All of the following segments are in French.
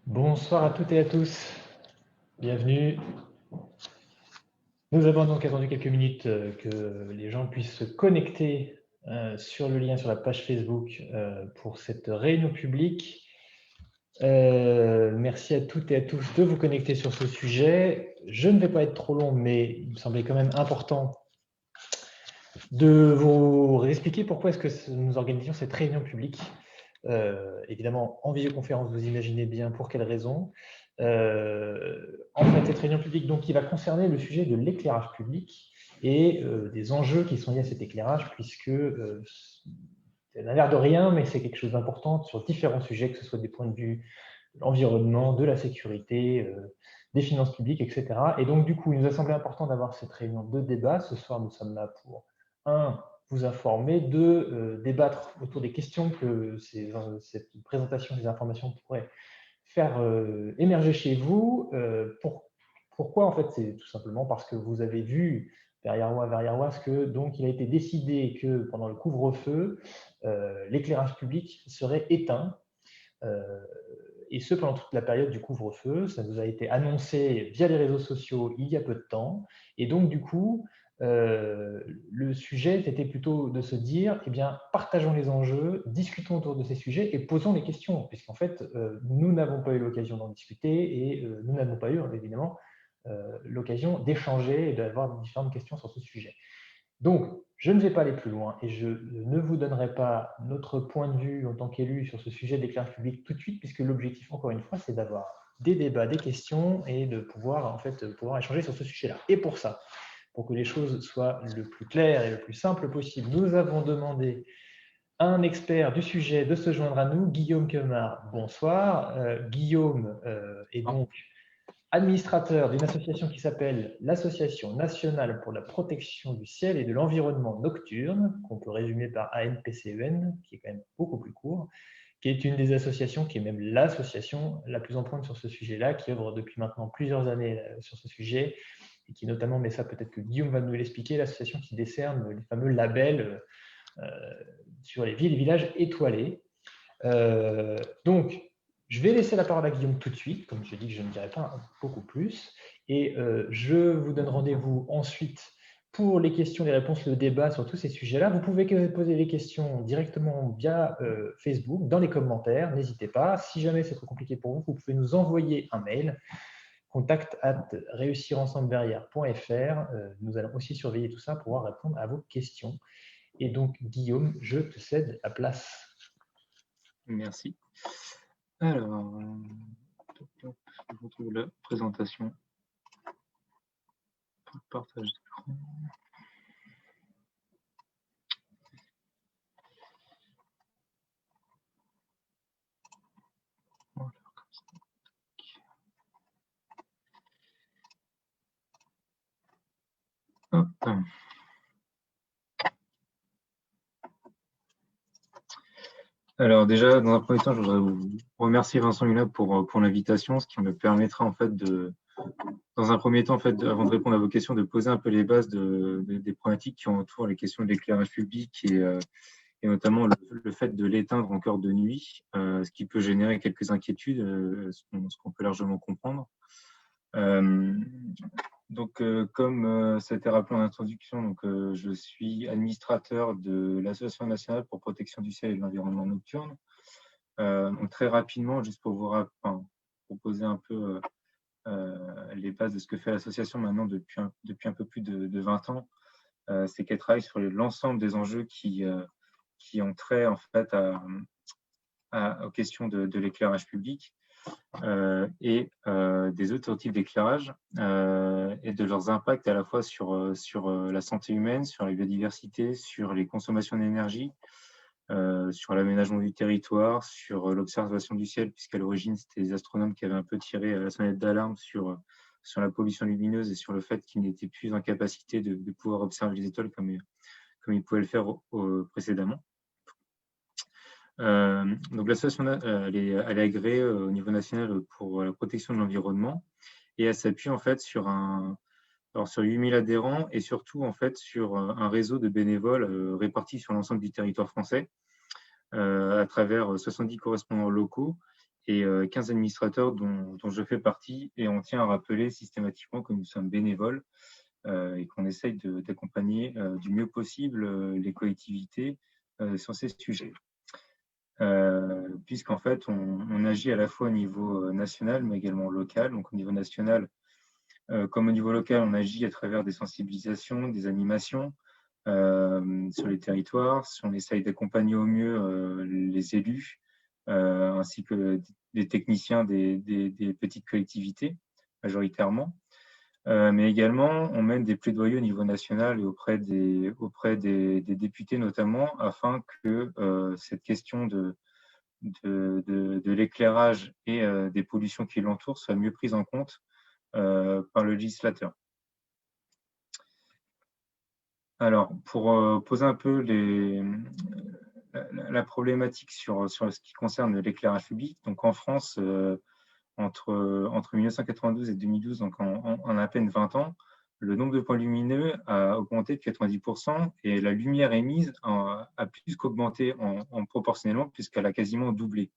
Bonsoir à toutes et à tous, bienvenue. Nous avons donc attendu quelques minutes que les gens puissent se connecter sur le lien sur la page Facebook pour cette réunion publique. Merci à toutes et à tous de vous connecter sur ce sujet. Je ne vais pas être trop long, mais il me semblait quand même important de vous expliquer pourquoi est-ce que nous organisons cette réunion publique. Évidemment, en visioconférence, vous imaginez bien pour quelles raisons. En fait, cette réunion publique donc, qui va concerner le sujet de l'éclairage public et des enjeux qui sont liés à cet éclairage, puisque ça n'a l'air de rien, mais c'est quelque chose d'important sur différents sujets, que ce soit des points de vue de l'environnement, de la sécurité, des finances publiques, etc. Et donc, du coup, il nous a semblé important d'avoir cette réunion de débat. Ce soir, nous sommes là pour, vous informer, deux, débattre autour des questions que cette présentation des informations pourrait faire émerger chez vous. Pourquoi en fait? C'est tout simplement parce que vous avez vu vers Verrières-Ouest que donc il a été décidé que pendant le couvre-feu, l'éclairage public serait éteint. Et ce pendant toute la période du couvre-feu. Ça nous a été annoncé via les réseaux sociaux il y a peu de temps. Et donc, du coup, le sujet était plutôt de se dire, eh bien, partageons les enjeux, discutons autour de ces sujets et posons les questions, puisqu'en fait, nous n'avons pas eu l'occasion d'en discuter et nous n'avons pas eu, évidemment, l'occasion d'échanger et d'avoir différentes questions sur ce sujet. Donc, je ne vais pas aller plus loin et je ne vous donnerai pas notre point de vue en tant qu'élu sur ce sujet d'éclairage public tout de suite, puisque l'objectif, encore une fois, c'est d'avoir des débats, des questions et de pouvoir, en fait, pouvoir échanger sur ce sujet-là. Et pour ça, pour que les choses soient le plus claires et le plus simple possible, nous avons demandé à un expert du sujet de se joindre à nous, Guillaume Quemard. Bonsoir. Guillaume est donc administrateur d'une association qui s'appelle l'Association nationale pour la protection du ciel et de l'environnement nocturne, qu'on peut résumer par ANPCEN, qui est quand même beaucoup plus court, qui est une des associations, qui est même l'association la plus en pointe sur ce sujet-là, qui œuvre depuis maintenant plusieurs années sur ce sujet, et qui notamment, mais ça peut-être que Guillaume va nous l'expliquer, l'association qui décerne les fameux labels sur les villes et villages étoilés. Donc, je vais laisser la parole à Guillaume tout de suite, comme je dis que je ne dirai pas beaucoup plus, et je vous donne rendez-vous ensuite pour les questions, les réponses, le débat sur tous ces sujets-là. Vous pouvez poser les questions directement via Facebook, dans les commentaires, n'hésitez pas. Si jamais c'est trop compliqué pour vous, vous pouvez nous envoyer un mail, contact@réussirensemble-verrières.fr. Nous allons aussi surveiller tout ça pour pouvoir répondre à vos questions. Et donc, Guillaume, je te cède la place. Merci. Alors, je retrouve la présentation pour le partage d'écran. Voilà, comme ça. Hop. Alors déjà, dans un premier temps, je voudrais vous remercier Vincent Hulin pour l'invitation, ce qui me permettra en fait dans un premier temps, en fait, avant de répondre à vos questions, de poser un peu les bases des problématiques qui entourent les questions de l'éclairage public et notamment le fait de l'éteindre encore de nuit, ce qui peut générer quelques inquiétudes, ce qu'on peut largement comprendre. Donc, comme ça a été rappelé en introduction, je suis administrateur de l'Association nationale pour protection du ciel et de l'environnement nocturne. Donc, très rapidement, juste pour vous proposer un peu les bases de ce que fait l'association maintenant depuis un peu plus de 20 ans, c'est qu'elle travaille sur l'ensemble des enjeux qui ont trait en fait aux questions de l'éclairage public. Et des autres types d'éclairage et de leurs impacts à la fois sur la santé humaine, sur la biodiversité, sur les consommations d'énergie, sur l'aménagement du territoire, sur l'observation du ciel, puisqu'à l'origine, c'était les astronomes qui avaient un peu tiré la sonnette d'alarme sur la pollution lumineuse et sur le fait qu'ils n'étaient plus en capacité de pouvoir observer les étoiles comme ils pouvaient le faire précédemment. Donc l'association elle est agréée au niveau national pour la protection de l'environnement et elle s'appuie en fait sur 8000 adhérents et surtout en fait sur un réseau de bénévoles répartis sur l'ensemble du territoire français à travers 70 correspondants locaux et 15 administrateurs dont je fais partie. Et on tient à rappeler systématiquement que nous sommes bénévoles et qu'on essaye d'accompagner du mieux possible les collectivités sur ces sujets. Puisqu'en fait, on agit à la fois au niveau national, mais également local. Donc, au niveau national, comme au niveau local, on agit à travers des sensibilisations, des animations sur les territoires. On essaye d'accompagner au mieux les élus, ainsi que des techniciens des petites collectivités, majoritairement. Mais également, on mène des plaidoyers au niveau national et auprès des députés notamment, afin que cette question de l'éclairage et des pollutions qui l'entourent soit mieux prise en compte par le législateur. Alors, pour poser un peu la problématique sur ce qui concerne l'éclairage public, donc en France, entre 1992 et 2012, donc en à peine 20 ans, le nombre de points lumineux a augmenté de 90% et la lumière émise a plus qu'augmenté proportionnellement, puisqu'elle a quasiment doublé.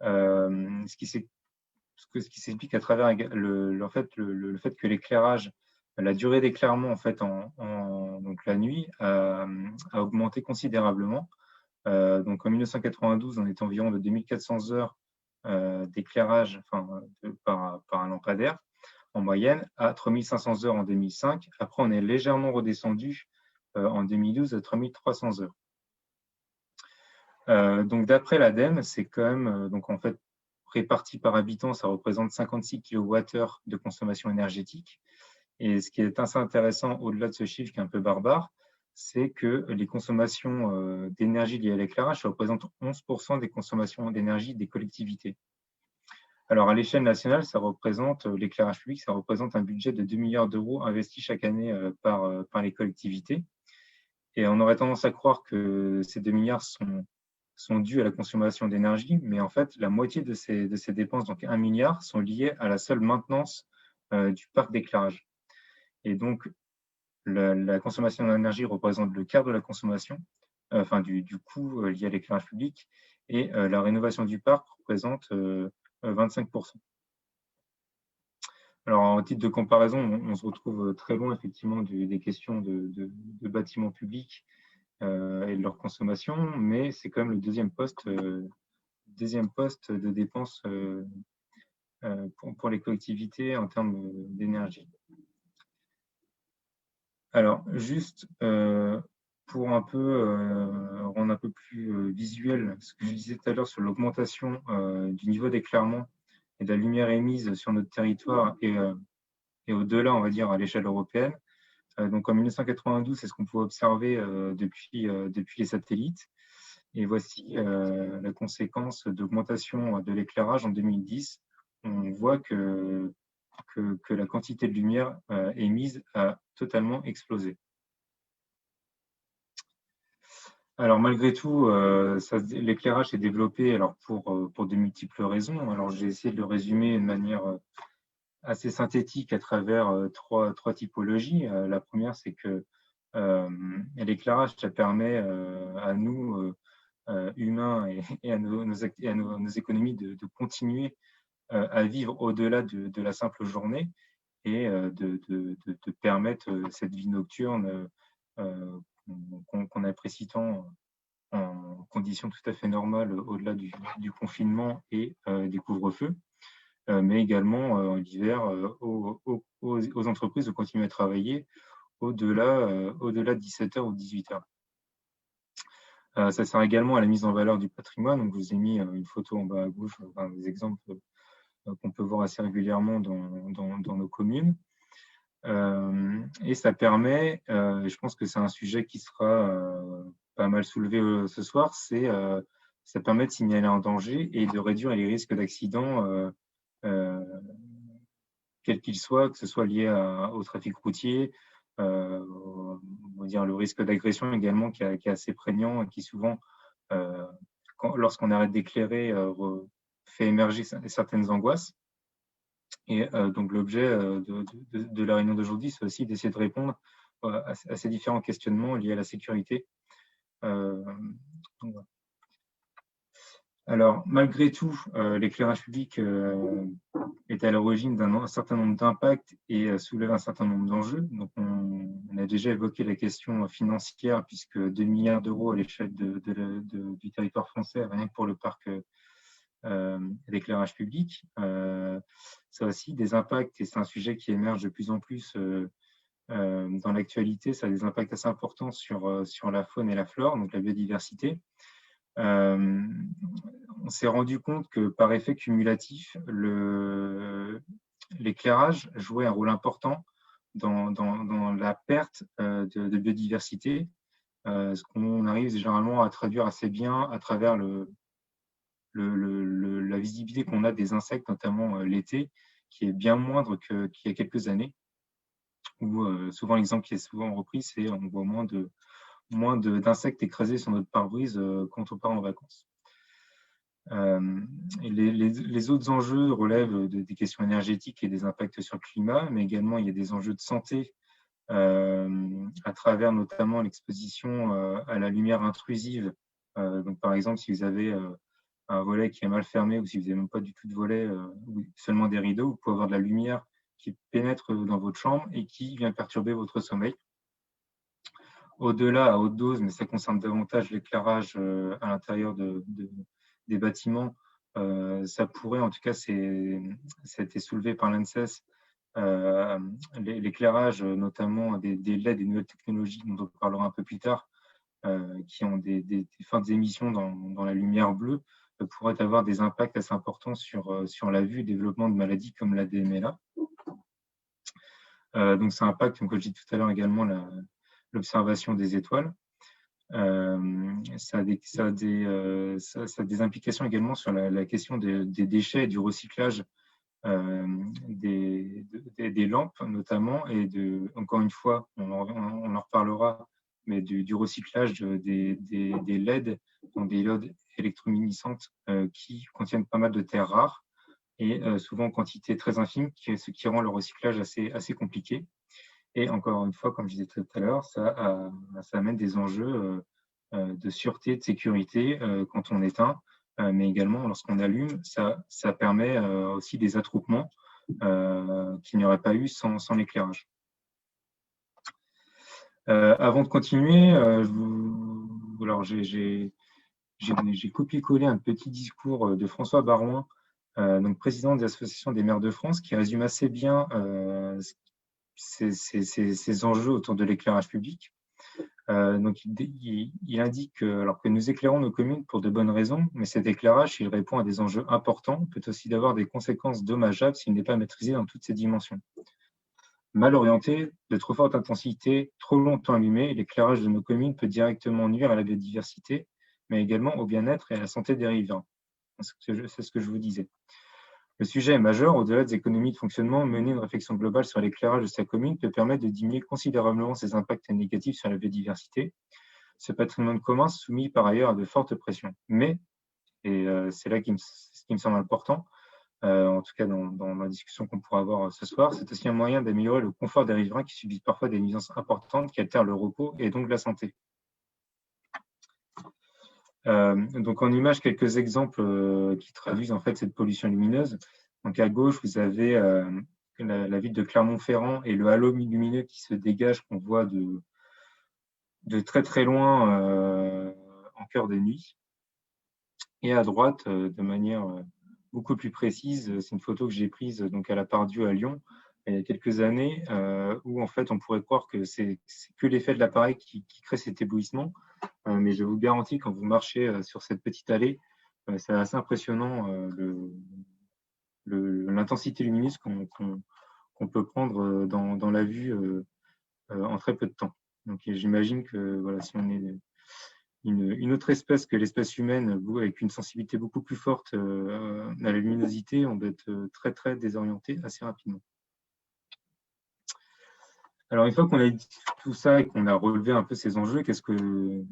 Ce qui s'explique à travers le fait que l'éclairage, la durée d'éclairement en fait donc la nuit a augmenté considérablement. Donc en 1992, on était environ de 2400 heures d'éclairage par un lampadaire en moyenne à 3500 heures en 2005. Après, on est légèrement redescendu en 2012 à 3300 heures. Donc d'après l'ADEME, c'est quand même donc en fait réparti par habitant, ça représente 56 kWh de consommation énergétique. Et ce qui est assez intéressant au-delà de ce chiffre qui est un peu barbare, c'est que les consommations d'énergie liées à l'éclairage représentent 11% des consommations d'énergie des collectivités. Alors, à l'échelle nationale, l'éclairage public, ça représente un budget de 2 milliards d'euros investis chaque année par les collectivités. Et on aurait tendance à croire que ces 2 milliards sont dus à la consommation d'énergie, mais en fait, la moitié de ces dépenses, donc 1 milliard, sont liées à la seule maintenance du parc d'éclairage. Et donc, la consommation d'énergie représente le quart de la consommation, du coût lié à l'éclairage public, et la rénovation du parc représente 25%. Alors, en titre de comparaison, on se retrouve très loin effectivement des questions de bâtiments publics et de leur consommation, mais c'est quand même le deuxième poste de dépenses pour les collectivités en termes d'énergie. Alors, juste pour rendre un peu plus visuel ce que je disais tout à l'heure sur l'augmentation du niveau d'éclairement et de la lumière émise sur notre territoire et au-delà, on va dire, à l'échelle européenne. Donc, en 1992, c'est ce qu'on pouvait observer depuis les satellites. Et voici la conséquence d'augmentation de l'éclairage en 2010. On voit que la quantité de lumière émise a totalement explosé. Alors malgré tout, l'éclairage s'est développé pour de multiples raisons. Alors j'ai essayé de le résumer de manière assez synthétique à travers trois typologies. La première, c'est que l'éclairage, ça permet à nous, humains, et à nos économies de continuer à vivre au-delà de la simple journée et de permettre cette vie nocturne qu'on apprécie tant en conditions tout à fait normales au-delà du confinement et des couvre-feux, mais également l'hiver aux entreprises de continuer à travailler au-delà de 17h ou 18h. Ça sert également à la mise en valeur du patrimoine. Donc, je vous ai mis une photo en bas à gauche, des exemples qu'on peut voir assez régulièrement dans nos communes. Et ça permet, je pense que c'est un sujet qui sera pas mal soulevé ce soir, ça permet de signaler un danger et de réduire les risques d'accidents, quels qu'ils soient, que ce soit lié au trafic routier, on va dire le risque d'agression également qui est assez prégnant et qui souvent, lorsqu'on arrête d'éclairer, fait émerger certaines angoisses. Et donc l'objet de la réunion d'aujourd'hui, c'est aussi d'essayer de répondre à ces différents questionnements liés à la sécurité. Donc, voilà. Alors, malgré tout, l'éclairage public est à l'origine d'un certain nombre d'impacts et soulève un certain nombre d'enjeux. Donc, on a déjà évoqué la question financière, puisque 2 milliards d'euros à l'échelle du territoire français, rien que pour le parc d'éclairage public. Ça a aussi des impacts, et c'est un sujet qui émerge de plus en plus dans l'actualité. Ça a des impacts assez importants sur la faune et la flore, donc la biodiversité. On s'est rendu compte que par effet cumulatif, l'éclairage jouait un rôle important dans la perte de biodiversité, ce qu'on arrive généralement à traduire assez bien à travers la visibilité qu'on a des insectes, notamment l'été, qui est bien moindre qu'il y a quelques années, où souvent l'exemple qui est souvent repris, c'est on voit moins d'insectes écrasés sur notre pare-brise quand on part en vacances. Et les autres enjeux relèvent des questions énergétiques et des impacts sur le climat, mais également il y a des enjeux de santé à travers notamment l'exposition à la lumière intrusive. Donc, par exemple, si vous avez un volet qui est mal fermé ou si vous n'avez même pas du tout de volet ou seulement des rideaux, vous pouvez avoir de la lumière qui pénètre dans votre chambre et qui vient perturber votre sommeil. Au-delà, à haute dose, mais ça concerne davantage l'éclairage à l'intérieur des bâtiments, ça pourrait, en tout cas, ça a été soulevé par l'ANSES, l'éclairage, notamment des LED, des nouvelles technologies dont on parlera un peu plus tard, qui ont des fortes émissions dans la lumière bleue, pourraient avoir des impacts assez importants sur la vue et le développement de maladies comme la DMLA. Donc ça impacte, comme je dis tout à l'heure, également l'observation des étoiles. Ça a des implications également sur la question des déchets et du recyclage des lampes notamment, et encore une fois, on en reparlera, mais du recyclage des LED, donc des diodes électroluminescentes qui contiennent pas mal de terres rares et souvent en quantité très infime, ce qui rend le recyclage assez compliqué. Et encore une fois, comme je disais tout à l'heure, ça amène des enjeux de sûreté, de sécurité quand on éteint, mais également lorsqu'on allume, ça permet aussi des attroupements qu'il n'y aurait pas eu sans l'éclairage. Avant de continuer, alors j'ai copié-collé un petit discours de François Barouin, donc président de l'Association des maires de France, qui résume assez bien ces enjeux autour de l'éclairage public. Donc, il indique alors que nous éclairons nos communes pour de bonnes raisons, mais cet éclairage, s'il répond à des enjeux importants, peut aussi avoir des conséquences dommageables s'il n'est pas maîtrisé dans toutes ses dimensions. Mal orienté, de trop forte intensité, trop longtemps allumé, l'éclairage de nos communes peut directement nuire à la biodiversité, mais également au bien-être et à la santé des riverains. C'est ce que je vous disais. Le sujet est majeur. Au-delà des économies de fonctionnement, mener une réflexion globale sur l'éclairage de sa commune peut permettre de diminuer considérablement ses impacts négatifs sur la biodiversité. Ce patrimoine commun soumis par ailleurs à de fortes pressions. Mais, et c'est là ce qui me semble important, en tout cas dans la discussion qu'on pourra avoir ce soir, c'est aussi un moyen d'améliorer le confort des riverains qui subissent parfois des nuisances importantes qui altèrent le repos et donc la santé. Donc en image, quelques exemples qui traduisent en fait cette pollution lumineuse. Donc à gauche, vous avez la ville de Clermont-Ferrand et le halo lumineux qui se dégage, qu'on voit de très très loin en cœur de nuit. Et à droite, de manière beaucoup plus précise, c'est une photo que j'ai prise donc à la Part-Dieu à Lyon il y a quelques années, où en fait on pourrait croire que c'est que l'effet de l'appareil qui crée cet éblouissement. Mais je vous garantis, quand vous marchez sur cette petite allée, c'est assez impressionnant l'intensité lumineuse qu'on peut prendre dans la vue en très peu de temps. Donc j'imagine que voilà, si on est une autre espèce que l'espèce humaine, avec une sensibilité beaucoup plus forte à la luminosité, on doit être très très désorienté assez rapidement. Alors une fois qu'on a dit tout ça et qu'on a relevé un peu ces enjeux, qu'est-ce que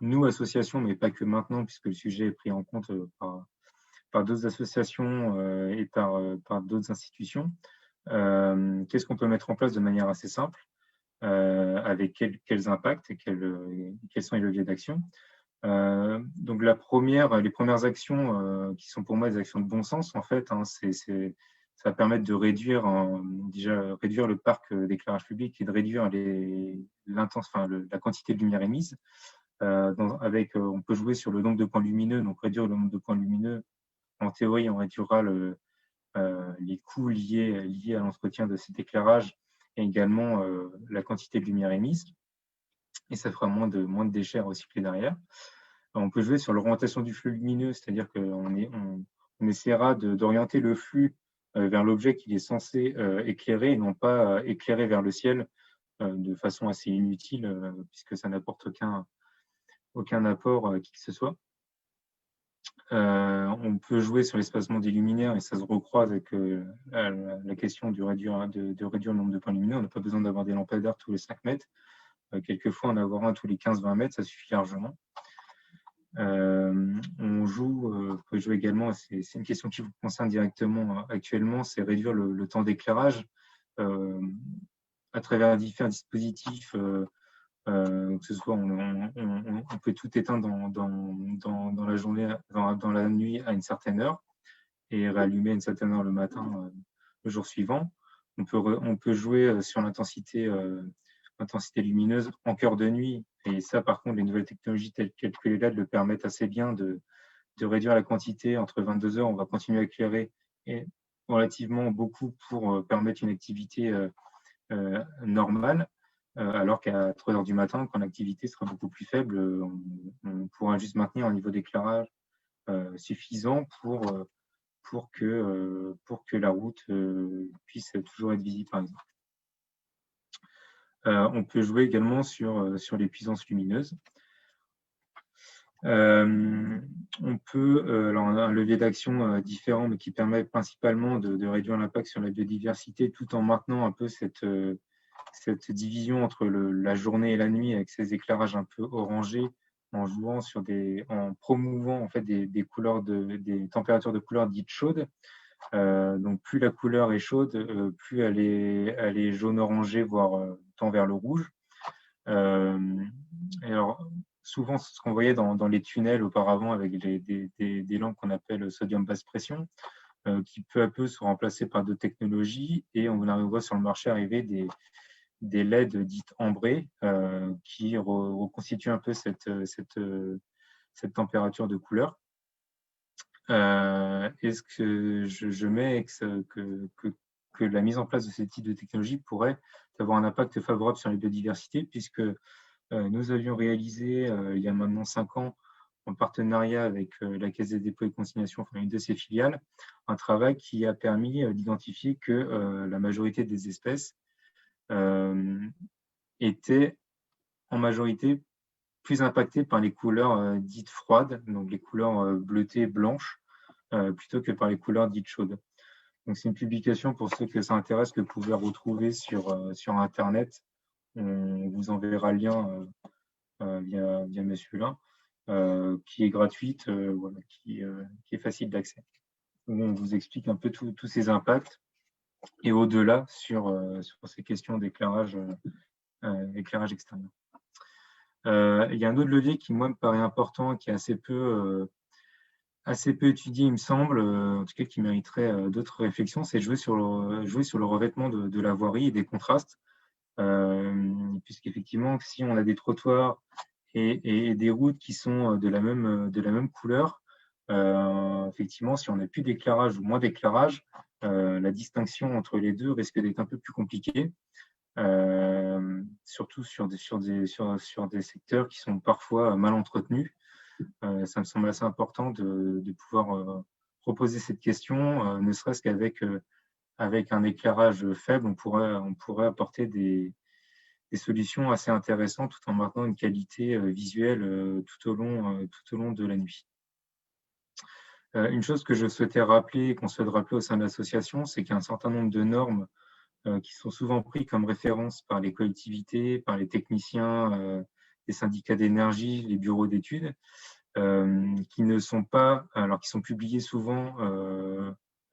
nous, associations, mais pas que maintenant, puisque le sujet est pris en compte par d'autres associations et par d'autres institutions, qu'est-ce qu'on peut mettre en place de manière assez simple, avec quels impacts et quels sont les leviers d'action? Donc les premières actions qui sont pour moi des actions de bon sens, en fait, hein, ça va permettre de réduire le parc d'éclairage public et de réduire la quantité de lumière émise. On peut jouer sur le nombre de points lumineux, donc réduire le nombre de points lumineux. En théorie, on réduira les coûts liés à l'entretien de cet éclairage et également la quantité de lumière émise. Et ça fera moins de déchets à recycler derrière. On peut jouer sur l'orientation du flux lumineux, c'est-à-dire qu'on essaiera d'orienter le flux vers l'objet qu'il est censé éclairer et non pas éclairer vers le ciel de façon assez inutile puisque ça n'apporte aucun apport qui que ce soit. On peut jouer sur l'espacement des luminaires et ça se recroise avec la question de réduire le nombre de points lumineux. On n'a pas besoin d'avoir des lampadaires tous les 5 mètres. Quelquefois, en avoir un tous les 15-20 mètres, ça suffit largement. On peut jouer également, c'est une question qui vous concerne directement actuellement, c'est réduire le temps d'éclairage à travers différents dispositifs. Que ce soit, on peut tout éteindre dans la journée, dans la nuit à une certaine heure et rallumer à une certaine heure le matin, le jour suivant. On peut jouer sur l'intensité lumineuse en cœur de nuit. Et ça, par contre, les nouvelles technologies telles que les LED le permettent assez bien de réduire la quantité. Entre 22 heures, on va continuer à éclairer et relativement beaucoup pour permettre une activité normale. Alors qu'à 3 heures du matin, quand l'activité sera beaucoup plus faible, on pourra juste maintenir un niveau d'éclairage suffisant pour que la route puisse toujours être visible, par exemple. On peut jouer également sur les puissances lumineuses. On peut, alors on a un levier d'action différent, mais qui permet principalement de réduire l'impact sur la biodiversité tout en maintenant un peu cette division entre la journée et la nuit avec ces éclairages un peu orangés, en promouvant en fait des couleurs des températures de couleurs dites chaudes. Donc plus la couleur est chaude, plus elle est jaune-orangé, voire tend vers le rouge. Et alors, souvent, ce qu'on voyait dans les tunnels auparavant avec des lampes qu'on appelle sodium basse pression, qui peu à peu sont remplacées par d'autres technologies, et on voit sur le marché arriver des LED dites ambrées qui reconstituent un peu cette température de couleur. Est-ce que je mets que la mise en place de ce type de technologie pourrait avoir un impact favorable sur la biodiversité, puisque nous avions réalisé il y a maintenant 5 ans, en partenariat avec la Caisse des dépôts et consignations, enfin une de ses filiales, un travail qui a permis d'identifier que la majorité des espèces étaient en majorité plus impactées par les couleurs dites froides, donc les couleurs bleutées, blanches, plutôt que par les couleurs dites chaudes. Donc, c'est une publication pour ceux que ça intéresse que vous pouvez retrouver sur Internet. On vous enverra le lien via monsieur-là, qui est gratuite, voilà, qui est facile d'accès. On vous explique un peu tous ces impacts et au-delà sur ces questions d'éclairage extérieur. Il y a un autre levier qui, moi, me paraît important, qui est assez peu étudié, il me semble, en tout cas qui mériterait d'autres réflexions, c'est jouer sur le revêtement de la voirie et des contrastes, puisqu'effectivement, si on a des trottoirs et des routes qui sont de la même couleur, effectivement, si on n'a plus d'éclairage ou moins d'éclairage, la distinction entre les deux risque d'être un peu plus compliquée, surtout sur des secteurs qui sont parfois mal entretenus. Ça me semble assez important de pouvoir proposer cette question, ne serait-ce qu'avec un éclirage faible, on pourrait apporter des solutions assez intéressantes tout en maintenant une qualité visuelle tout au long de la nuit. Une chose que je souhaitais rappeler, qu'on souhaite rappeler au sein de l'association, c'est qu'il y a un certain nombre de normes qui sont souvent prises comme référence par les collectivités, par les techniciens, les syndicats d'énergie, les bureaux d'études, qui ne sont pas, alors qui sont publiés souvent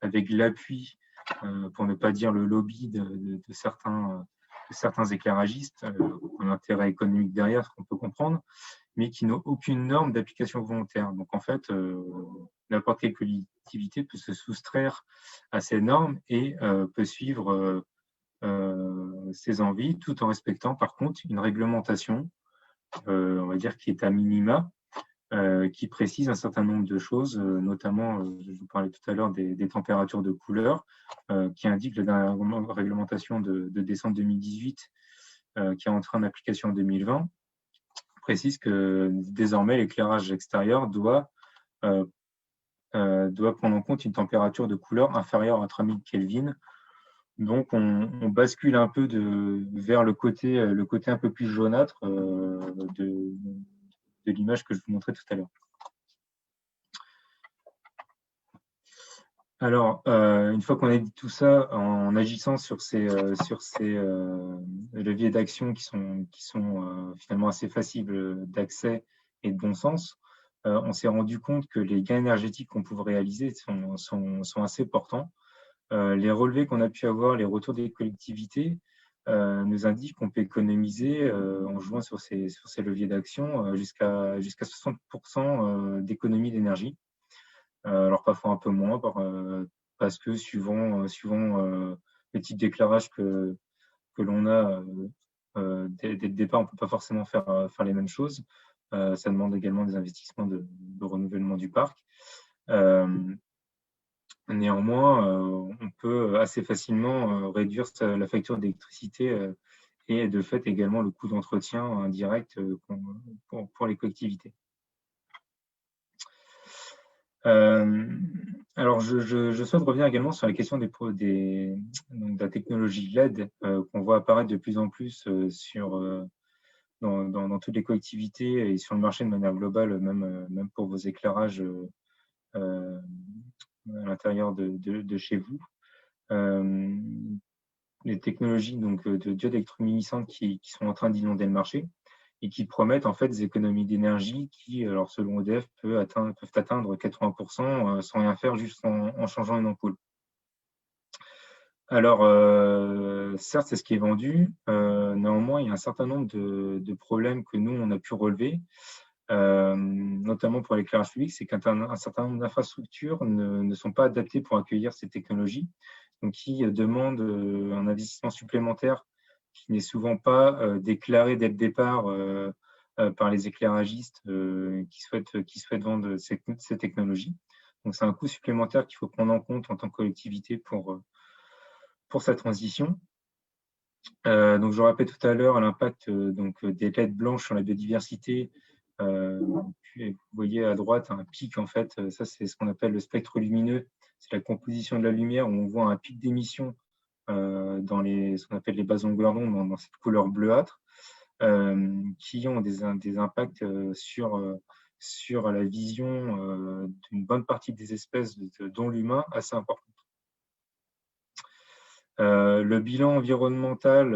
avec l'appui, pour ne pas dire le lobby de certains éclairagistes, un intérêt économique derrière, ce qu'on peut comprendre, mais qui n'ont aucune norme d'application volontaire. Donc, en fait, n'importe quelle collectivité peut se soustraire à ces normes et peut suivre ses envies, tout en respectant, par contre, une réglementation, on va dire, qui est à minima, qui précise un certain nombre de choses, notamment, je vous parlais tout à l'heure des températures de couleur, qui indique la dernière réglementation de décembre 2018, qui est entrée en application en 2020, précise que désormais l'éclairage extérieur doit prendre en compte une température de couleur inférieure à 3000 Kelvin. Donc on bascule un peu vers le côté un peu plus jaunâtre de l'image que je vous montrais tout à l'heure. Alors, une fois qu'on a dit tout ça, en agissant sur ces leviers d'action qui sont finalement assez faciles d'accès et de bon sens, on s'est rendu compte que les gains énergétiques qu'on pouvait réaliser sont assez importants. Les relevés qu'on a pu avoir, les retours des collectivités, nous indiquent qu'on peut économiser, en jouant sur ces leviers d'action, jusqu'à 60% d'économie d'énergie. Alors parfois un peu moins, parce que suivant le type d'éclairage que l'on a dès le départ, on ne peut pas forcément faire les mêmes choses. Ça demande également des investissements de renouvellement du parc. Néanmoins, on peut assez facilement réduire la facture d'électricité et de fait également le coût d'entretien indirect pour les collectivités. Alors, je souhaite revenir également sur la question de la technologie LED qu'on voit apparaître de plus en plus dans toutes les collectivités et sur le marché de manière globale, même pour vos éclairages à l'intérieur de chez vous. Les technologies donc, de diodes électroluminescentes qui sont en train d'inonder le marché et qui promettent en fait des économies d'énergie qui, alors selon EDF, peuvent atteindre 80% sans rien faire, juste en changeant une ampoule. Alors, certes, c'est ce qui est vendu. Néanmoins, il y a un certain nombre de problèmes que nous, on a pu relever, notamment pour l'éclairage public, c'est qu'un certain nombre d'infrastructures ne sont pas adaptées pour accueillir ces technologies, donc qui demandent un investissement supplémentaire qui n'est souvent pas déclaré dès le départ par les éclairagistes qui souhaitent vendre ces technologies. Donc, c'est un coût supplémentaire qu'il faut prendre en compte en tant que collectivité pour sa transition. Donc, je rappelle tout à l'heure l'impact des LED blanches sur la biodiversité. Vous voyez à droite un pic, en fait, ça c'est ce qu'on appelle le spectre lumineux. C'est la composition de la lumière où on voit un pic d'émission dans ce qu'on appelle les basses longueurs d'onde, dans cette couleur bleuâtre, qui ont des impacts sur la vision d'une bonne partie des espèces, dont l'humain, assez important. Le bilan environnemental,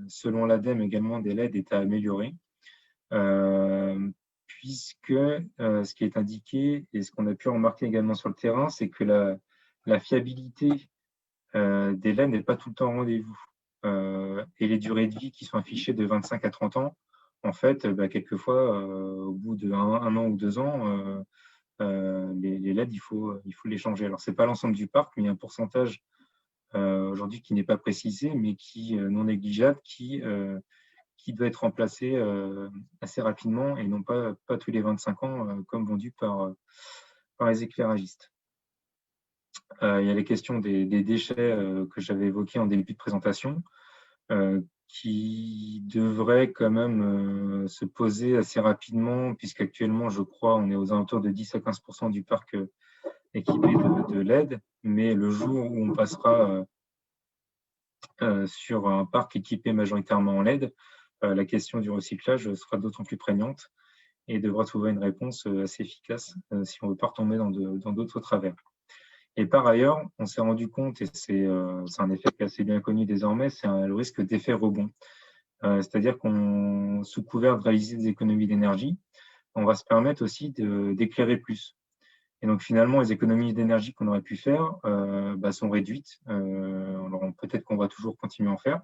selon l'ADEME également, des LED est à améliorer, puisque ce qui est indiqué et ce qu'on a pu remarquer également sur le terrain, c'est que la fiabilité des LED n'est pas tout le temps au rendez-vous. Et les durées de vie qui sont affichées de 25 à 30 ans, en fait, quelquefois, au bout d'un an ou 2 ans, les LED, il faut les changer. Alors, ce n'est pas l'ensemble du parc, mais il y a un pourcentage aujourd'hui qui n'est pas précisé, mais qui non négligeable, qui doit être remplacé assez rapidement et non pas tous les 25 ans, comme vendu par les éclairagistes. Il y a les questions des déchets que j'avais évoquées en début de présentation, qui devraient quand même se poser assez rapidement, puisqu'actuellement, je crois, on est aux alentours de 10 à 15% du parc équipé de LED, mais le jour où on passera sur un parc équipé majoritairement en LED, la question du recyclage sera d'autant plus prégnante et devra trouver une réponse assez efficace si on ne veut pas retomber dans d'autres travers. Et par ailleurs, on s'est rendu compte, et c'est un effet qui est assez bien connu désormais, c'est le risque d'effet rebond. C'est-à-dire qu'on, sous couvert de réaliser des économies d'énergie, on va se permettre aussi d'éclairer plus. Et donc finalement, les économies d'énergie qu'on aurait pu faire sont réduites. Alors peut-être qu'on va toujours continuer à en faire,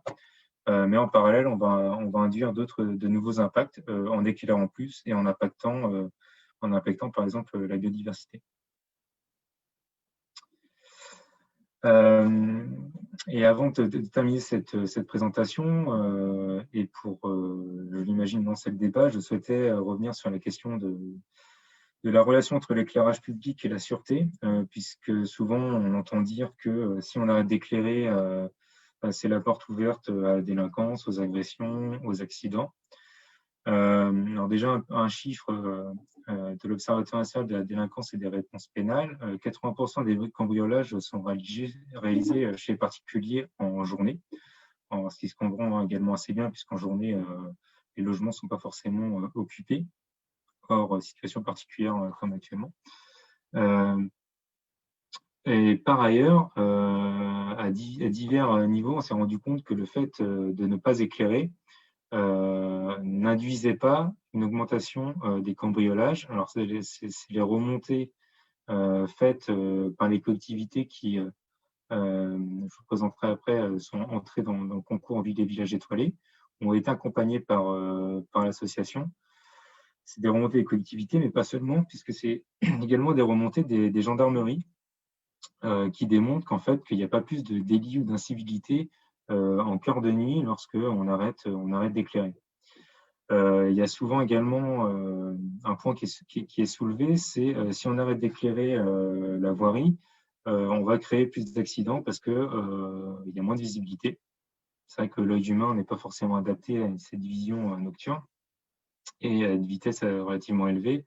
Mais en parallèle, on va induire de nouveaux impacts en éclairant plus et en impactant par exemple la biodiversité. Et avant de terminer cette présentation, et pour, je l'imagine, lancer le débat, je souhaitais revenir sur la question de la relation entre l'éclairage public et la sûreté, puisque souvent on entend dire que si on arrête d'éclairer, c'est la porte ouverte à la délinquance, aux agressions, aux accidents. Alors déjà, un chiffre de l'Observatoire national de la délinquance et des réponses pénales, 80% des cambriolages sont réalisés chez les particuliers en journée, ce qui se comprend également assez bien, puisqu'en journée, les logements ne sont pas forcément occupés, hors situation particulière comme actuellement. Et par ailleurs, à divers niveaux, on s'est rendu compte que le fait de ne pas éclairer n'induisait pas une augmentation des cambriolages. Alors, c'est les remontées faites par les collectivités qui, je vous présenterai après, sont entrées dans le concours en ville et villages étoilés, ont été accompagnées par l'association. C'est des remontées des collectivités, mais pas seulement, puisque c'est également des remontées des gendarmeries qui démontrent qu'en fait, qu'il n'y a pas plus de délits ou d'incivilité en cœur de nuit lorsqu'on arrête d'éclairer. Il y a souvent également un point qui est soulevé, c'est si on arrête d'éclairer la voirie, on va créer plus d'accidents parce qu'il y a moins de visibilité. C'est vrai que l'œil humain n'est pas forcément adapté à cette vision nocturne et à une vitesse relativement élevée.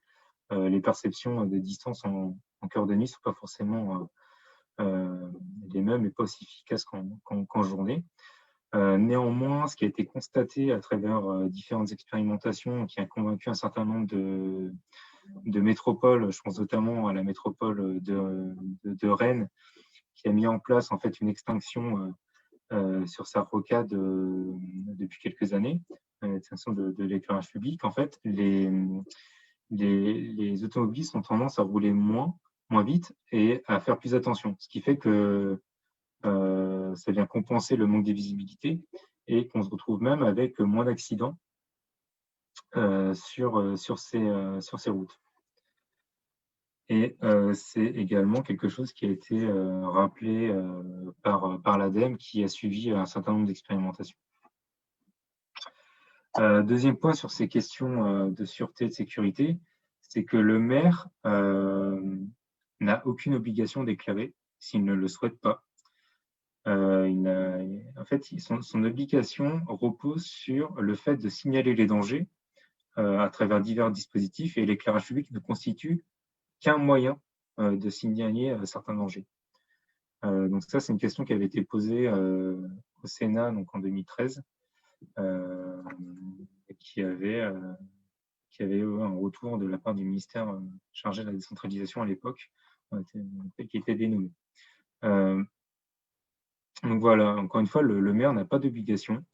Les perceptions de distance en cœur de nuit ne sont pas forcément les mêmes et pas aussi efficaces qu'en journée. Néanmoins, ce qui a été constaté à travers différentes expérimentations qui a convaincu un certain nombre de métropoles, je pense notamment à la métropole de Rennes, qui a mis en place en fait une extinction sur sa rocade depuis quelques années, l'extinction de l'éclairage public. En fait, les automobilistes ont tendance à rouler moins vite et à faire plus attention, ce qui fait que ça vient compenser le manque de visibilité et qu'on se retrouve même avec moins d'accidents sur ces routes. Et c'est également quelque chose qui a été rappelé par l'ADEME qui a suivi un certain nombre d'expérimentations. Deuxième point sur ces questions de sûreté et de sécurité, c'est que le maire n'a aucune obligation d'éclairer s'il ne le souhaite pas. En fait, son obligation repose sur le fait de signaler les dangers à travers divers dispositifs et l'éclairage public ne constitue qu'un moyen de signaler certains dangers. Donc ça, c'est une question qui avait été posée au Sénat donc en 2013 et qui avait eu un retour de la part du ministère chargé de la décentralisation à l'époque, qui était dénoué. Donc voilà, encore une fois, le maire n'a pas d'obligation.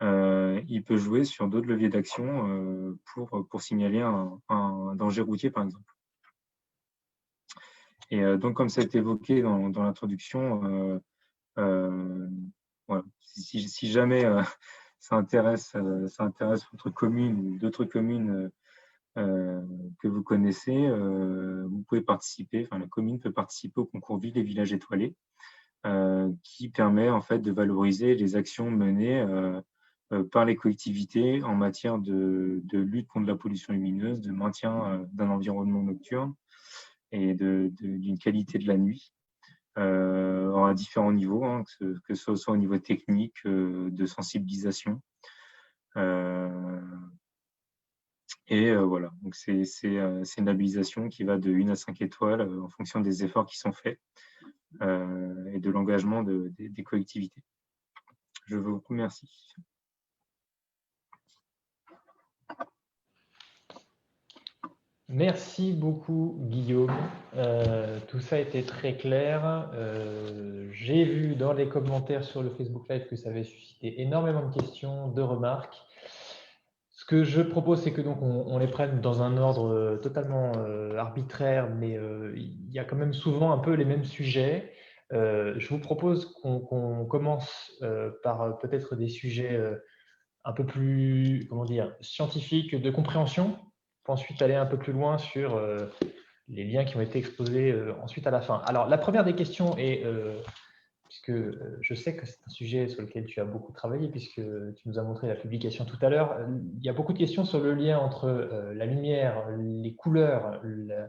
Il peut jouer sur d'autres leviers d'action pour signaler un danger routier, par exemple. Et donc, comme ça a été évoqué dans l'introduction, voilà, si jamais ça intéresse votre commune ou d'autres communes que vous connaissez, vous pouvez participer, enfin la commune peut participer au concours Ville et Villages étoilés, qui permet en fait de valoriser les actions menées par les collectivités en matière de lutte contre la pollution lumineuse, de maintien d'un environnement nocturne et d'une qualité de la nuit à différents niveaux, hein, que ce soit au niveau technique, de sensibilisation. Et voilà, donc c'est une labellisation qui va de 1 à 5 étoiles en fonction des efforts qui sont faits et de l'engagement des collectivités. Je vous remercie. Merci beaucoup, Guillaume. Tout ça a été très clair. J'ai vu dans les commentaires sur le Facebook Live que ça avait suscité énormément de questions, de remarques. Ce que je propose, c'est que donc on les prenne dans un ordre totalement arbitraire, mais il y a quand même souvent un peu les mêmes sujets. Je vous propose qu'on commence par peut-être des sujets un peu plus, comment dire, scientifiques de compréhension, pour ensuite aller un peu plus loin sur les liens qui ont été exposés ensuite à la fin. Alors, la première des questions est, puisque je sais que c'est un sujet sur lequel tu as beaucoup travaillé, puisque tu nous as montré la publication tout à l'heure, il y a beaucoup de questions sur le lien entre la lumière, les couleurs, la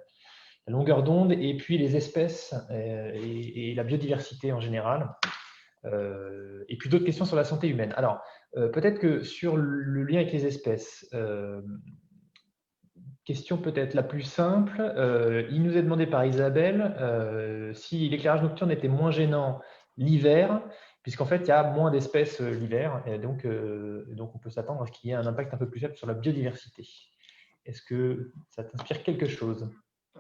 longueur d'onde, et puis les espèces et la biodiversité en général. Et puis d'autres questions sur la santé humaine. Alors, peut-être que sur le lien avec les espèces, question peut-être la plus simple, il nous est demandé par Isabelle si l'éclairage nocturne était moins gênant l'hiver, puisqu'en fait, il y a moins d'espèces l'hiver, et donc on peut s'attendre à ce qu'il y ait un impact un peu plus faible sur la biodiversité. Est-ce que ça t'inspire quelque chose?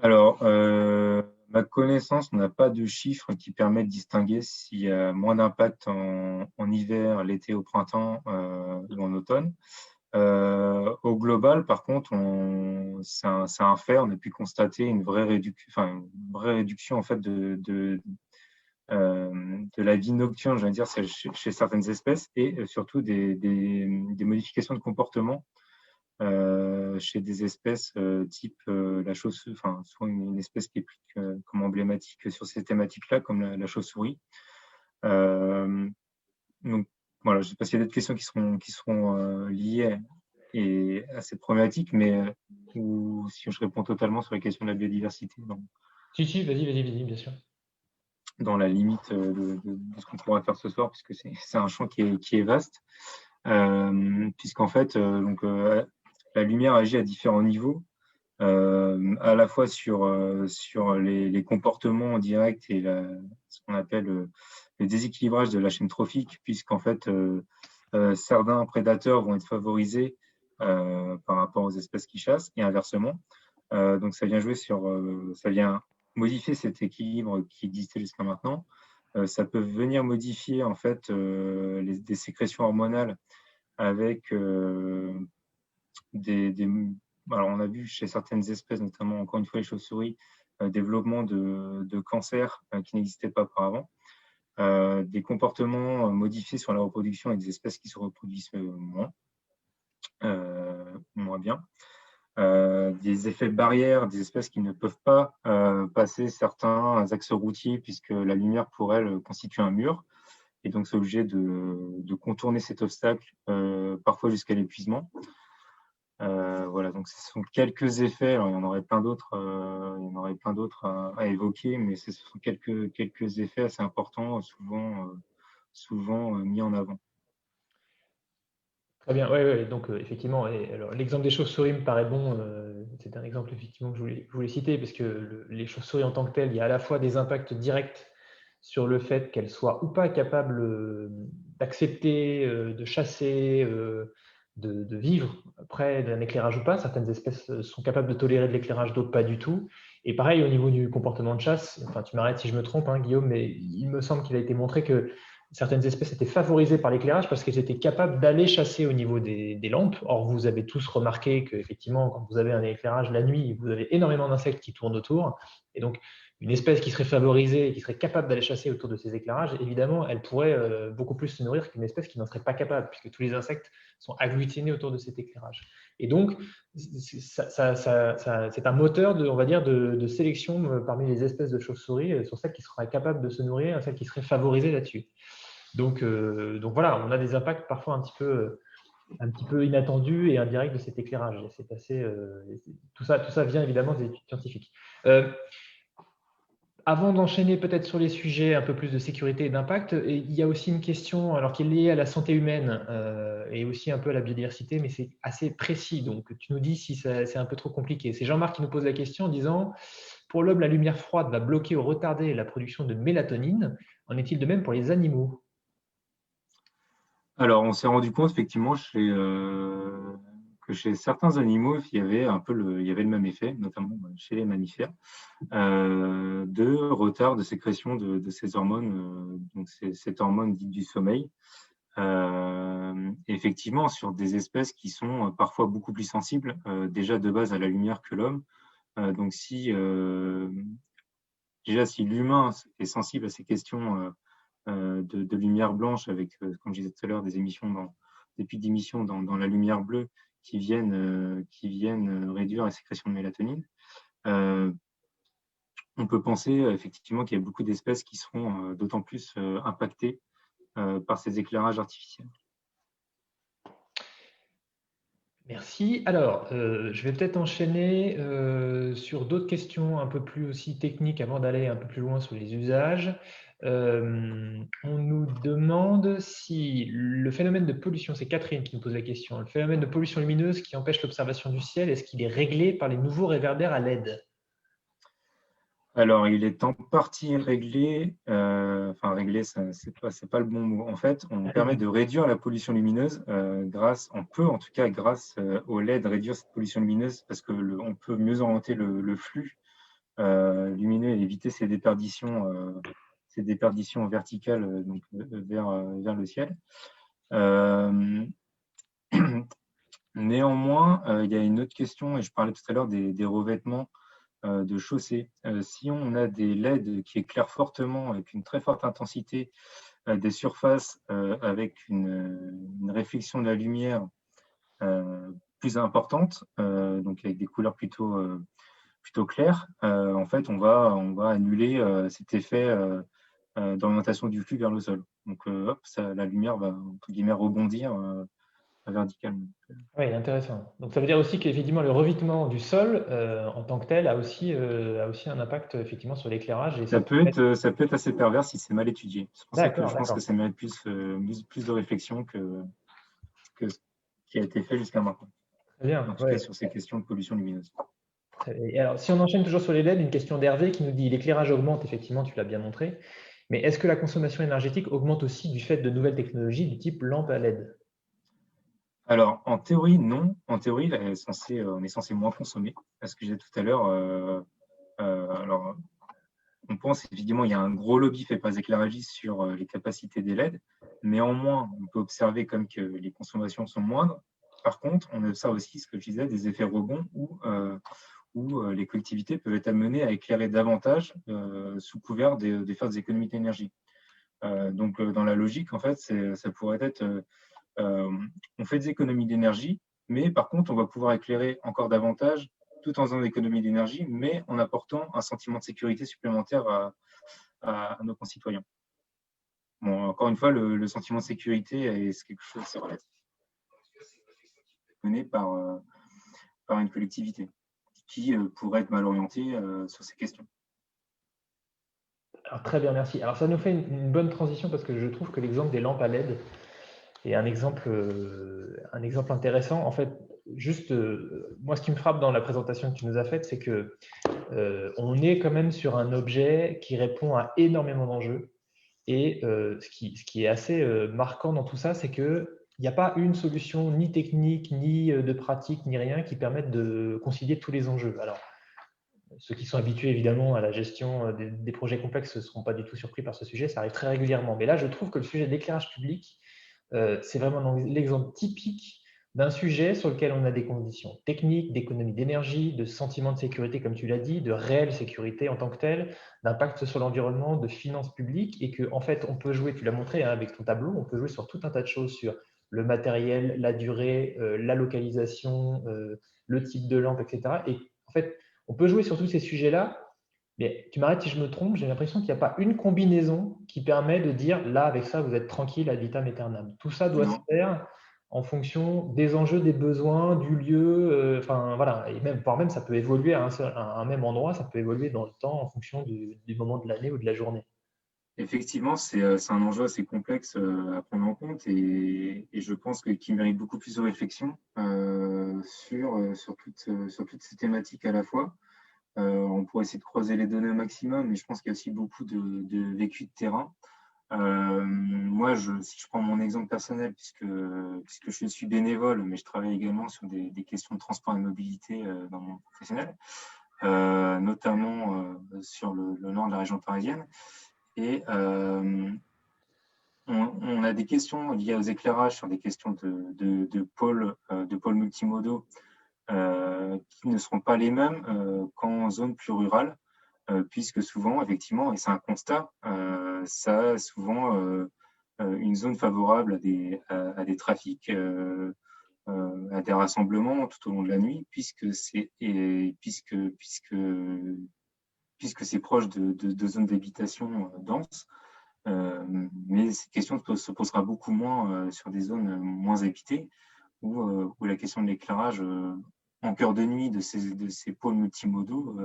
Alors, ma connaissance, on n'a pas de chiffres qui permettent de distinguer s'il y a moins d'impact en hiver, l'été, au printemps ou en automne. Au global, par contre, c'est un fait. On a pu constater une vraie réduction en fait de la vie nocturne, je veux dire, chez certaines espèces et surtout des modifications de comportement chez des espèces type la chauve-souris, enfin, soit une espèce qui est prise comme emblématique sur ces thématiques-là, comme la chauve-souris. Donc, voilà, je ne sais pas s'il y a d'autres questions qui seront liées à cette problématique, mais ou si je réponds totalement sur la question de la biodiversité, Si, vas-y, bien sûr. dans la limite de ce qu'on pourra faire ce soir, puisque c'est un champ qui est vaste, puisqu'en fait, la lumière agit à différents niveaux, à la fois sur les comportements directs et ce qu'on appelle le déséquilibrage de la chaîne trophique, puisqu'en fait, certains prédateurs vont être favorisés par rapport aux espèces qui chassent et inversement. Donc, ça vient modifier cet équilibre qui existait jusqu'à maintenant. Ça peut venir modifier en fait des sécrétions hormonales avec alors, on a vu chez certaines espèces, notamment encore une fois les chauves-souris, développement de cancers qui n'existaient pas auparavant, des comportements modifiés sur la reproduction et des espèces qui se reproduisent moins bien, des effets barrières, des espèces qui ne peuvent pas passer certains axes routiers puisque la lumière pour elles constitue un mur. Et donc, c'est obligé de contourner cet obstacle, parfois jusqu'à l'épuisement. Voilà, donc ce sont quelques effets. Alors, il y en aurait plein d'autres, à évoquer, mais ce sont quelques effets assez importants, souvent mis en avant. Très bien, oui. Donc effectivement, l'exemple des chauves-souris me paraît bon. C'est un exemple effectivement que je voulais citer, parce que les chauves-souris en tant que telles, il y a à la fois des impacts directs sur le fait qu'elles soient ou pas capables d'accepter, de chasser, de vivre près d'un éclairage ou pas. Certaines espèces sont capables de tolérer de l'éclairage, d'autres pas du tout. Et pareil au niveau du comportement de chasse, enfin tu m'arrêtes si je me trompe, hein, Guillaume, mais il me semble qu'il a été montré que certaines espèces étaient favorisées par l'éclairage parce qu'elles étaient capables d'aller chasser au niveau des lampes. Or, vous avez tous remarqué qu'effectivement, quand vous avez un éclairage la nuit, vous avez énormément d'insectes qui tournent autour. Et donc, une espèce qui serait favorisée et qui serait capable d'aller chasser autour de ces éclairages, évidemment, elle pourrait beaucoup plus se nourrir qu'une espèce qui n'en serait pas capable, puisque tous les insectes sont agglutinés autour de cet éclairage. Et donc, c'est un moteur on va dire, de sélection parmi les espèces de chauves-souris sur celles qui seraient capables de se nourrir et celles qui seraient favorisées là-dessus. Donc voilà, on a des impacts parfois un petit peu inattendus et indirects de cet éclairage. C'est assez, tout ça vient évidemment des études scientifiques. Avant d'enchaîner peut-être sur les sujets un peu plus de sécurité et d'impact, il y a aussi une question alors, qui est liée à la santé humaine et aussi un peu à la biodiversité, mais c'est assez précis. Donc tu nous dis si c'est un peu trop compliqué. C'est Jean-Marc qui nous pose la question en disant « Pour l'homme, la lumière froide va bloquer ou retarder la production de mélatonine. En est-il de même pour les animaux ?» Alors, on s'est rendu compte effectivement que chez certains animaux, il y avait le même effet, notamment chez les mammifères, de retard de sécrétion de ces hormones, donc cette hormone dite du sommeil. Effectivement, sur des espèces qui sont parfois beaucoup plus sensibles, déjà de base à la lumière que l'homme. Donc, si déjà, si l'humain est sensible à ces questions de lumière blanche avec, comme je disais tout à l'heure, des pics d'émission dans la lumière bleue qui viennent réduire la sécrétion de mélatonine, on peut penser effectivement qu'il y a beaucoup d'espèces qui seront d'autant plus impactées par ces éclairages artificiels. Merci. Alors, je vais peut-être enchaîner sur d'autres questions un peu plus aussi techniques avant d'aller un peu plus loin sur les usages. On nous demande si le phénomène de pollution, c'est Catherine qui nous pose la question, le phénomène de pollution lumineuse qui empêche l'observation du ciel, est-ce qu'il est réglé par les nouveaux réverbères à LED? Alors, il est en partie réglé, enfin réglé, c'est pas le bon mot. En fait, on permet de réduire la pollution lumineuse on peut en tout cas grâce au LED réduire cette pollution lumineuse parce que on peut mieux orienter le flux lumineux et éviter ces déperditions verticales donc, vers le ciel. Néanmoins, il y a une autre question, et je parlais tout à l'heure des revêtements de chaussée. Si on a des LED qui éclairent fortement avec une très forte intensité des surfaces avec une réflexion de la lumière plus importante, donc avec des couleurs plutôt claires, en fait, on va annuler cet effet d'orientation du flux vers le sol. Donc, hop, la lumière va, entre guillemets, rebondir verticalement. Oui, intéressant. Donc, ça veut dire aussi qu'effectivement, le revêtement du sol en tant que tel a aussi un impact effectivement sur l'éclairage. Ça peut être assez pervers si c'est mal étudié. C'est pour ça que je pense que ça mérite plus de réflexion que ce qui a été fait jusqu'à maintenant. Très bien. En tout cas, sur ces questions de pollution lumineuse. Et alors, si on enchaîne toujours sur les LED, une question d'Hervé qui nous dit l'éclairage augmente, effectivement, tu l'as bien montré, mais est-ce que la consommation énergétique augmente aussi du fait de nouvelles technologies du type lampe à LED? Alors, en théorie, non. En théorie, on est censé moins consommer. Ce que je disais tout à l'heure, alors, on pense évidemment il y a un gros lobby fait par les éclairagistes sur les capacités des LED. Néanmoins, on peut observer comme que les consommations sont moindres. Par contre, on observe aussi ce que je disais, des effets rebonds où les collectivités peuvent être amenées à éclairer davantage sous couvert de faire des économies d'énergie. Donc, dans la logique, en fait, ça pourrait être on fait des économies d'énergie, mais par contre, on va pouvoir éclairer encore davantage tout en faisant des économies d'énergie, mais en apportant un sentiment de sécurité supplémentaire à nos concitoyens. Bon, encore une fois, le sentiment de sécurité est quelque chose de relatif. C'est mené par une collectivité qui pourrait être mal orientée sur ces questions. Alors, très bien, merci. Alors, ça nous fait une bonne transition parce que je trouve que l'exemple des lampes à LED est un exemple intéressant. En fait, juste, moi, ce qui me frappe dans la présentation que tu nous as faite, c'est que on est quand même sur un objet qui répond à énormément d'enjeux. Et ce qui est assez marquant dans tout ça, c'est qu'il n'y a pas une solution ni technique, ni de pratique, ni rien qui permette de concilier tous les enjeux. Alors, ceux qui sont habitués évidemment à la gestion des projets complexes ne seront pas du tout surpris par ce sujet, ça arrive très régulièrement. Mais là, je trouve que le sujet de l'éclairage public, c'est vraiment l'exemple typique d'un sujet sur lequel on a des conditions techniques, d'économie d'énergie, de sentiment de sécurité, comme tu l'as dit, de réelle sécurité en tant que telle, d'impact sur l'environnement, de finances publiques, et qu'en fait, on peut jouer, tu l'as montré hein, avec ton tableau, on peut jouer sur tout un tas de choses, sur le matériel, la durée, la localisation, le type de lampe, etc. Et en fait, on peut jouer sur tous ces sujets-là, mais tu m'arrêtes si je me trompe, j'ai l'impression qu'il n'y a pas une combinaison qui permet de dire là, avec ça, vous êtes tranquille, ad vitam aeternam. Tout ça doit se faire en fonction des enjeux, des besoins, du lieu, enfin voilà, et même, voire même ça peut évoluer à un même endroit, ça peut évoluer dans le temps en fonction du moment de l'année ou de la journée. Effectivement, c'est un enjeu assez complexe à prendre en compte et je pense qu'il mérite beaucoup plus de réflexion sur toutes ces thématiques à la fois. On pourrait essayer de croiser les données au maximum, mais je pense qu'il y a aussi beaucoup de vécu de terrain. Moi, si je prends mon exemple personnel, puisque je suis bénévole, mais je travaille également sur des questions de transport et de mobilité dans mon professionnel, notamment sur le nord de la région parisienne. Et on a des questions liées aux éclairages sur des questions de pôles multimodaux qui ne seront pas les mêmes qu'en zone plus rurale. puisque souvent, effectivement, et c'est un constat, ça a souvent une zone favorable à des trafics, à des rassemblements tout au long de la nuit, puisque c'est proche de zones d'habitation denses. Mais cette question se posera beaucoup moins sur des zones moins habitées, où la question de l'éclairage en cœur de nuit de ces pôles multimodaux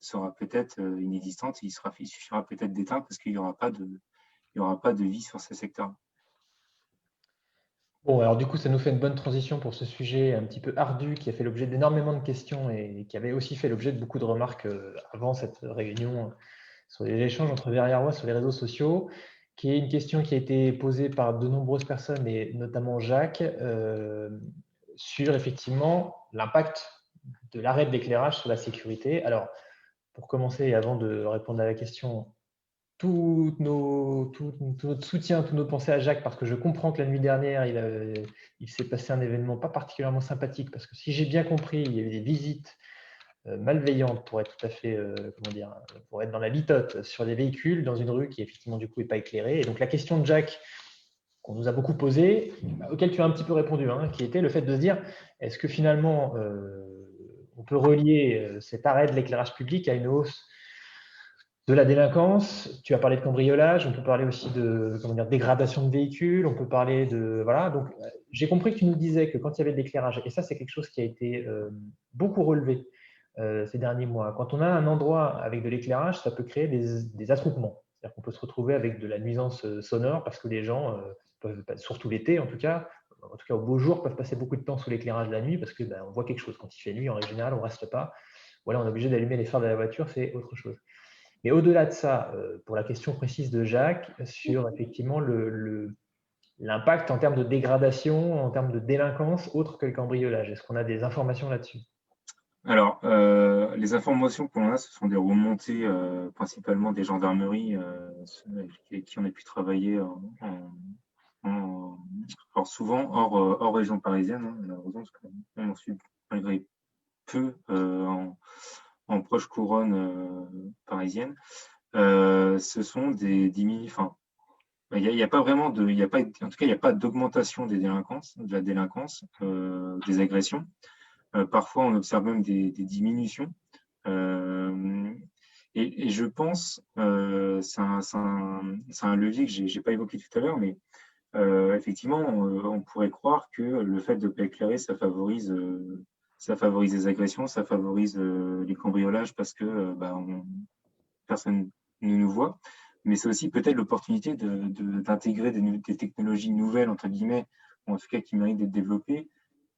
sera peut-être inexistante. Il suffira peut-être d'éteindre parce qu'il n'y aura pas de vie sur ces secteurs. Bon, alors du coup, ça nous fait une bonne transition pour ce sujet un petit peu ardu qui a fait l'objet d'énormément de questions et qui avait aussi fait l'objet de beaucoup de remarques avant cette réunion sur les échanges entre Verrières sur les réseaux sociaux, qui est une question qui a été posée par de nombreuses personnes, et notamment Jacques, sur effectivement l'impact de l'arrêt de l'éclairage sur la sécurité. Alors, pour commencer, avant de répondre à la question, tout notre soutien, toutes nos pensées à Jacques, parce que je comprends que la nuit dernière, il s'est passé un événement pas particulièrement sympathique, parce que si j'ai bien compris, il y avait des visites malveillantes, pour être tout à fait, comment dire, pour être dans la litote, sur des véhicules dans une rue qui effectivement du coup n'est pas éclairée. Et donc la question de Jacques, qu'on nous a beaucoup posée, auquel tu as un petit peu répondu, hein, qui était le fait de se dire, est-ce que finalement on peut relier cet arrêt de l'éclairage public à une hausse de la délinquance? Tu as parlé de cambriolage, on peut parler aussi de, comment dire, dégradation de véhicules, on peut parler de… Voilà, donc j'ai compris que tu nous disais que quand il y avait de l'éclairage, et ça c'est quelque chose qui a été beaucoup relevé ces derniers mois, quand on a un endroit avec de l'éclairage, ça peut créer des attroupements. C'est-à-dire qu'on peut se retrouver avec de la nuisance sonore parce que les gens peuvent, surtout l'été en tout cas au beau jour, peuvent passer beaucoup de temps sous l'éclairage de la nuit parce que on voit quelque chose. Quand il fait nuit, en règle générale, on ne reste pas. Voilà, on est obligé d'allumer les phares de la voiture, c'est autre chose. Mais au-delà de ça, pour la question précise de Jacques, sur effectivement l'impact en termes de dégradation, en termes de délinquance, autre que le cambriolage, est-ce qu'on a des informations là-dessus? Alors, les informations qu'on a, ce sont des remontées principalement des gendarmeries avec qui on a pu travailler alors souvent hors région parisienne, hein, malheureusement, parce qu'on en suit malgré peu en proche couronne parisienne. Ce sont des diminutions. Il n'y a pas vraiment de, il y a pas, en tout cas, il n'y a pas d'augmentation de la délinquance, des agressions. Parfois, on observe même des diminutions. Et je pense, c'est un levier que j'ai pas évoqué tout à l'heure, mais effectivement, on pourrait croire que le fait de ne pas éclairer, ça favorise les agressions, ça favorise les cambriolages parce que personne ne nous voit. Mais c'est aussi peut-être l'opportunité d'intégrer des technologies nouvelles, entre guillemets, ou en tout cas qui méritent d'être développées.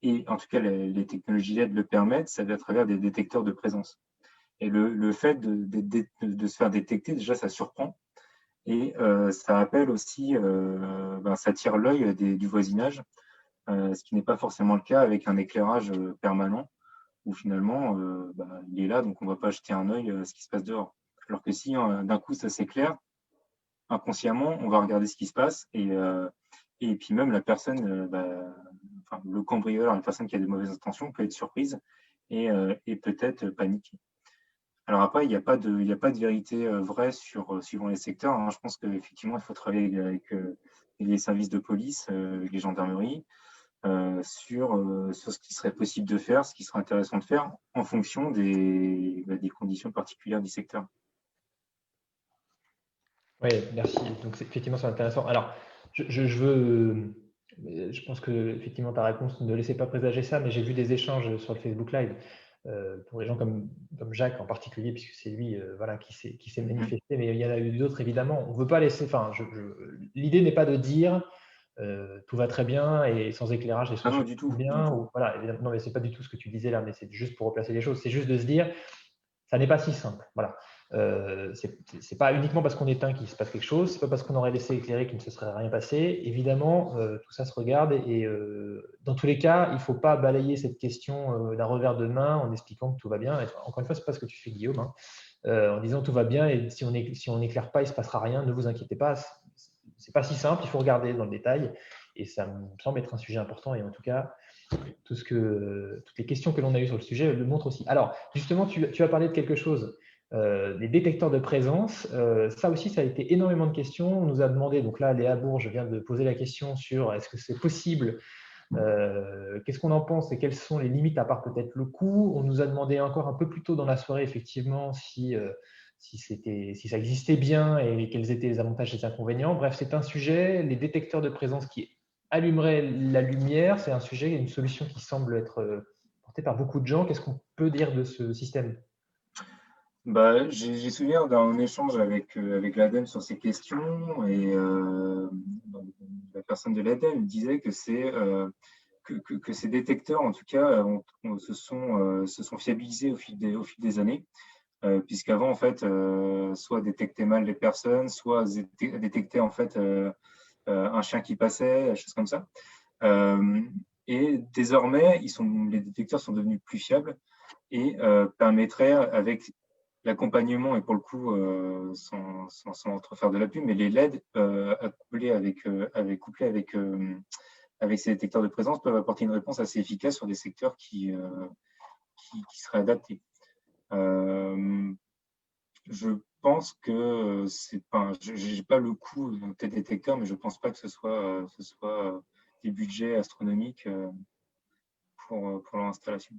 Et en tout cas, les technologies LED le permettent, ça va à travers des détecteurs de présence. Et le fait de se faire détecter, déjà, ça surprend. Et ça appelle aussi, ça tire l'œil du voisinage, ce qui n'est pas forcément le cas avec un éclairage permanent, où finalement, il est là, donc on ne va pas jeter un œil à ce qui se passe dehors. Alors que si d'un coup ça s'éclaire, inconsciemment, on va regarder ce qui se passe et puis même la personne, le cambrioleur, la personne qui a des mauvaises intentions peut être surprise et peut-être paniquer. Alors après, il n'y a pas de vérité vraie suivant les secteurs, hein. Je pense qu'effectivement, il faut travailler avec les services de police, les gendarmeries, sur ce qui serait possible de faire, ce qui serait intéressant de faire en fonction des conditions particulières du secteur. Oui, merci. Donc, effectivement, c'est intéressant. Alors, je pense que effectivement ta réponse ne laissait pas présager ça, mais j'ai vu des échanges sur le Facebook Live pour les gens comme Jacques en particulier, puisque c'est lui voilà, qui s'est manifesté, mais il y en a eu d'autres évidemment. On ne veut pas laisser. Enfin, l'idée n'est pas de dire tout va très bien et sans éclairage les choses non, du tout, bien. Ou, voilà, évidemment, non, mais c'est pas du tout ce que tu disais là, mais c'est juste pour replacer les choses. C'est juste de se dire ça n'est pas si simple. Voilà. C'est pas uniquement parce qu'on éteint qu'il se passe quelque chose, c'est pas parce qu'on aurait laissé éclairer qu'il ne se serait rien passé. Évidemment, tout ça se regarde et dans tous les cas, il ne faut pas balayer cette question d'un revers de main en expliquant que tout va bien. Et, encore une fois, c'est pas ce que tu fais, Guillaume, hein, en disant tout va bien et si on n'éclaire pas, il ne se passera rien. Ne vous inquiétez pas, c'est pas si simple. Il faut regarder dans le détail et ça me semble être un sujet important et en tout cas. Toutes les questions que l'on a eues sur le sujet le montrent aussi. Alors, justement, tu as parlé de quelque chose Les détecteurs de présence, ça aussi, ça a été énormément de questions. On nous a demandé, donc là, Léa Bourge vient de poser la question sur est-ce que c'est possible, qu'est-ce qu'on en pense et quelles sont les limites à part peut-être le coût. On nous a demandé encore un peu plus tôt dans la soirée, effectivement, si ça existait bien et quels étaient les avantages et les inconvénients. Bref, c'est un sujet, les détecteurs de présence qui allumeraient la lumière, c'est un sujet, une solution qui semble être portée par beaucoup de gens. Qu'est-ce qu'on peut dire de ce système? Bah, j'ai souvenir d'un échange avec l'ADEME sur ces questions et donc, la personne de l'ADEME disait que que ces détecteurs, en tout cas, se sont fiabilisés au fil des années, puisqu'avant, en fait, soit détectaient mal les personnes, soit détectaient en fait un chien qui passait, des choses comme ça. Euh, et désormais, les détecteurs sont devenus plus fiables et permettraient, avec l'accompagnement, et pour le coup, sans trop faire de la pub, mais les LED avec ces détecteurs de présence peuvent apporter une réponse assez efficace sur des secteurs qui seraient adaptés. Je pense que c'est pas, j'ai pas le coût des détecteurs, mais je pense pas que ce soit des budgets astronomiques pour leur installation.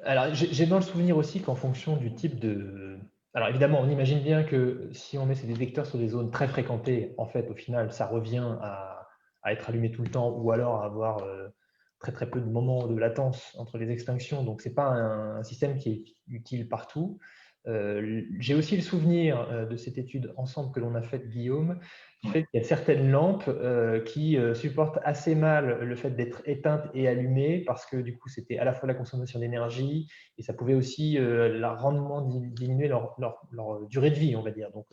Alors, j'ai dans le souvenir aussi qu'en fonction du type de… Alors, évidemment, on imagine bien que si on met ces détecteurs sur des zones très fréquentées, en fait, au final, ça revient à être allumé tout le temps ou alors à avoir très, très peu de moments de latence entre les extinctions. Donc, ce n'est pas un système qui est utile partout. J'ai aussi le souvenir de cette étude ensemble que l'on a faite, Guillaume, qui Ouais. fait qu'il y a certaines lampes qui supportent assez mal le fait d'être éteintes et allumées parce que du coup, c'était à la fois la consommation d'énergie et ça pouvait aussi rendement diminuer leur durée de vie, on va dire. Donc,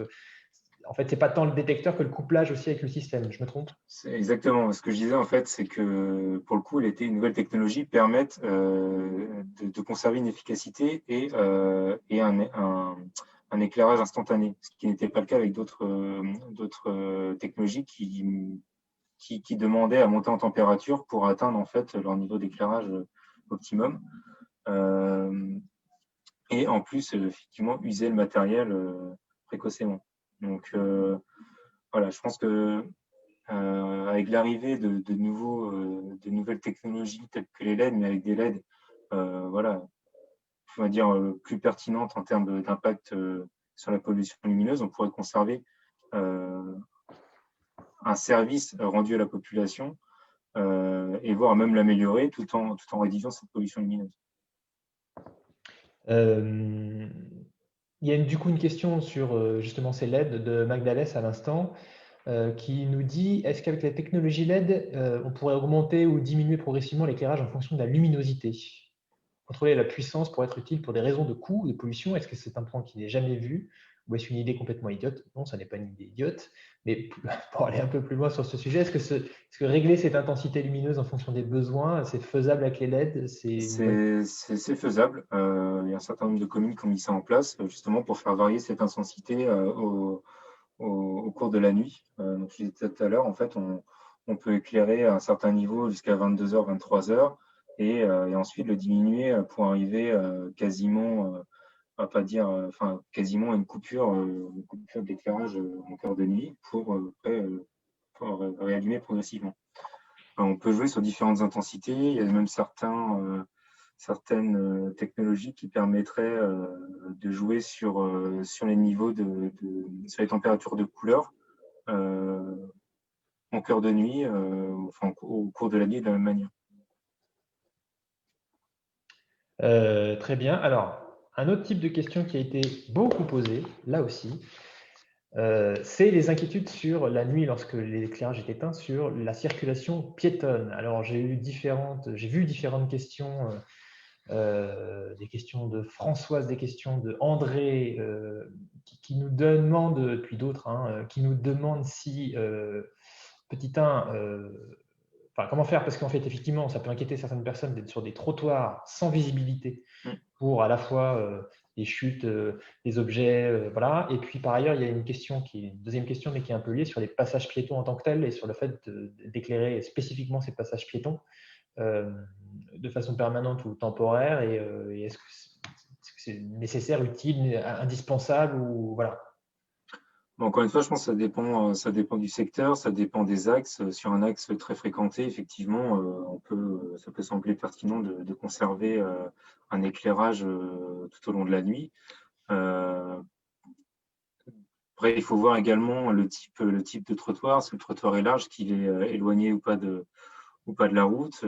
en fait, c'est pas tant le détecteur que le couplage aussi avec le système. Je me trompe? C'est exactement ce que je disais en fait, c'est que pour le coup, une nouvelle technologie permettent de conserver une efficacité et un éclairage instantané, ce qui n'était pas le cas avec d'autres technologies qui demandaient à monter en température pour atteindre en fait leur niveau d'éclairage optimum. Euh, et en plus, effectivement, user le matériel précocement. Donc voilà, je pense que avec l'arrivée de nouvelles technologies telles que les LED, mais avec des LED, voilà, on va dire plus pertinentes en termes d'impact sur la pollution lumineuse, on pourrait conserver euh, un service rendu à la population et voire même l'améliorer tout en réduisant cette pollution lumineuse. Euh, il y a du coup une question sur justement ces LED de Magdalès à l'instant qui nous dit est-ce qu'avec la technologie LED, on pourrait augmenter ou diminuer progressivement l'éclairage en fonction de la luminosité? Contrôler la puissance pour être utile pour des raisons de coût, de pollution, est-ce que c'est un point qui n'est jamais vu ou est-ce une idée complètement idiote? Non, ça n'est pas une idée idiote. Mais pour aller un peu plus loin sur ce sujet, est-ce que régler cette intensité lumineuse en fonction des besoins, c'est faisable avec les LED? C'est faisable. Il y a un certain nombre de communes qui ont mis ça en place justement pour faire varier cette intensité au cours de la nuit. Donc, je disais tout à l'heure, en fait, on peut éclairer à un certain niveau jusqu'à 22h, 23h et ensuite le diminuer pour arriver quasiment, on va pas dire, enfin, quasiment à une coupure d'éclairage en cœur de nuit après, pour réallumer progressivement. On peut jouer sur différentes intensités. Il y a même certaines technologies qui permettraient de jouer sur les niveaux sur les températures de couleur en cœur de nuit, enfin, au cours de la nuit de la même manière. Très bien. Alors, un autre type de question qui a été beaucoup posée, là aussi, c'est les inquiétudes sur la nuit lorsque l'éclairage est éteint sur la circulation piétonne. Alors j'ai vu différentes questions, des questions de Françoise, des questions de André, qui nous demandent, puis d'autres, hein, qui nous demandent si petit 1, enfin comment faire, parce qu'en fait effectivement ça peut inquiéter certaines personnes d'être sur des trottoirs sans visibilité pour à la fois des chutes, des objets, voilà. Et puis par ailleurs, il y a une deuxième question, mais qui est un peu liée sur les passages piétons en tant que tels et sur le fait d'éclairer spécifiquement ces passages piétons de façon permanente ou temporaire. Et est-ce que c'est nécessaire, utile, indispensable ou voilà. Bon, encore une fois, je pense que ça dépend du secteur, ça dépend des axes. Sur un axe très fréquenté, effectivement, ça peut sembler pertinent de conserver un éclairage tout au long de la nuit. Après, il faut voir également le type de trottoir, si le trottoir est large, qu'il est éloigné ou pas de la route.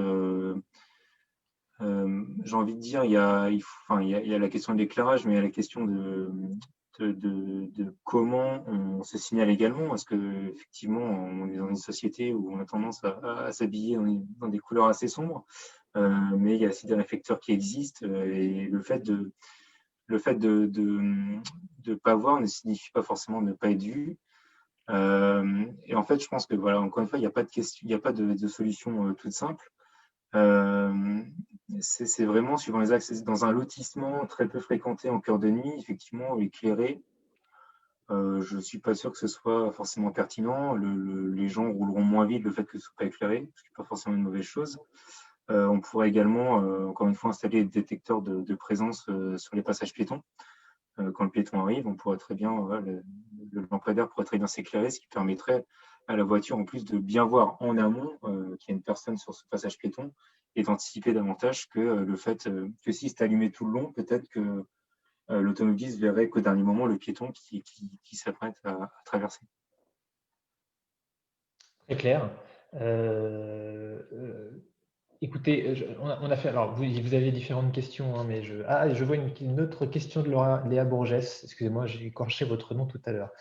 J'ai envie de dire, il y a la question de l'éclairage, mais il y a la question de comment on se signale également. Parce que effectivement, on est dans une société où on a tendance à s'habiller dans des couleurs assez sombres, mais il y a aussi des réflecteurs qui existent et le fait de pas voir ne signifie pas forcément ne pas être vu. Et en fait, je pense que voilà, encore une fois, il n'y a pas de question, il n'y a pas de solution toute simple. C'est vraiment suivant les axes. Dans un lotissement très peu fréquenté en cœur de nuit, effectivement, éclairé, je ne suis pas sûr que ce soit forcément pertinent. Les gens rouleront moins vite le fait que ce ne soit pas éclairé, ce qui n'est pas forcément une mauvaise chose. On pourrait également, encore une fois, installer des détecteurs de présence sur les passages piétons. Quand le piéton arrive, on pourrait très bien, le lampadaire pourrait très bien s'éclairer, ce qui permettrait à la voiture, en plus de bien voir en amont qu'il y a une personne sur ce passage piéton et d'anticiper davantage que le fait que si c'est allumé tout le long, peut-être que l'automobiliste verrait qu'au dernier moment le piéton qui s'apprête à traverser. Très clair. Écoutez, on a fait. Alors, vous avez différentes questions, hein, mais je vois une autre question de Léa Bourges. Excusez-moi, j'ai écorché votre nom tout à l'heure.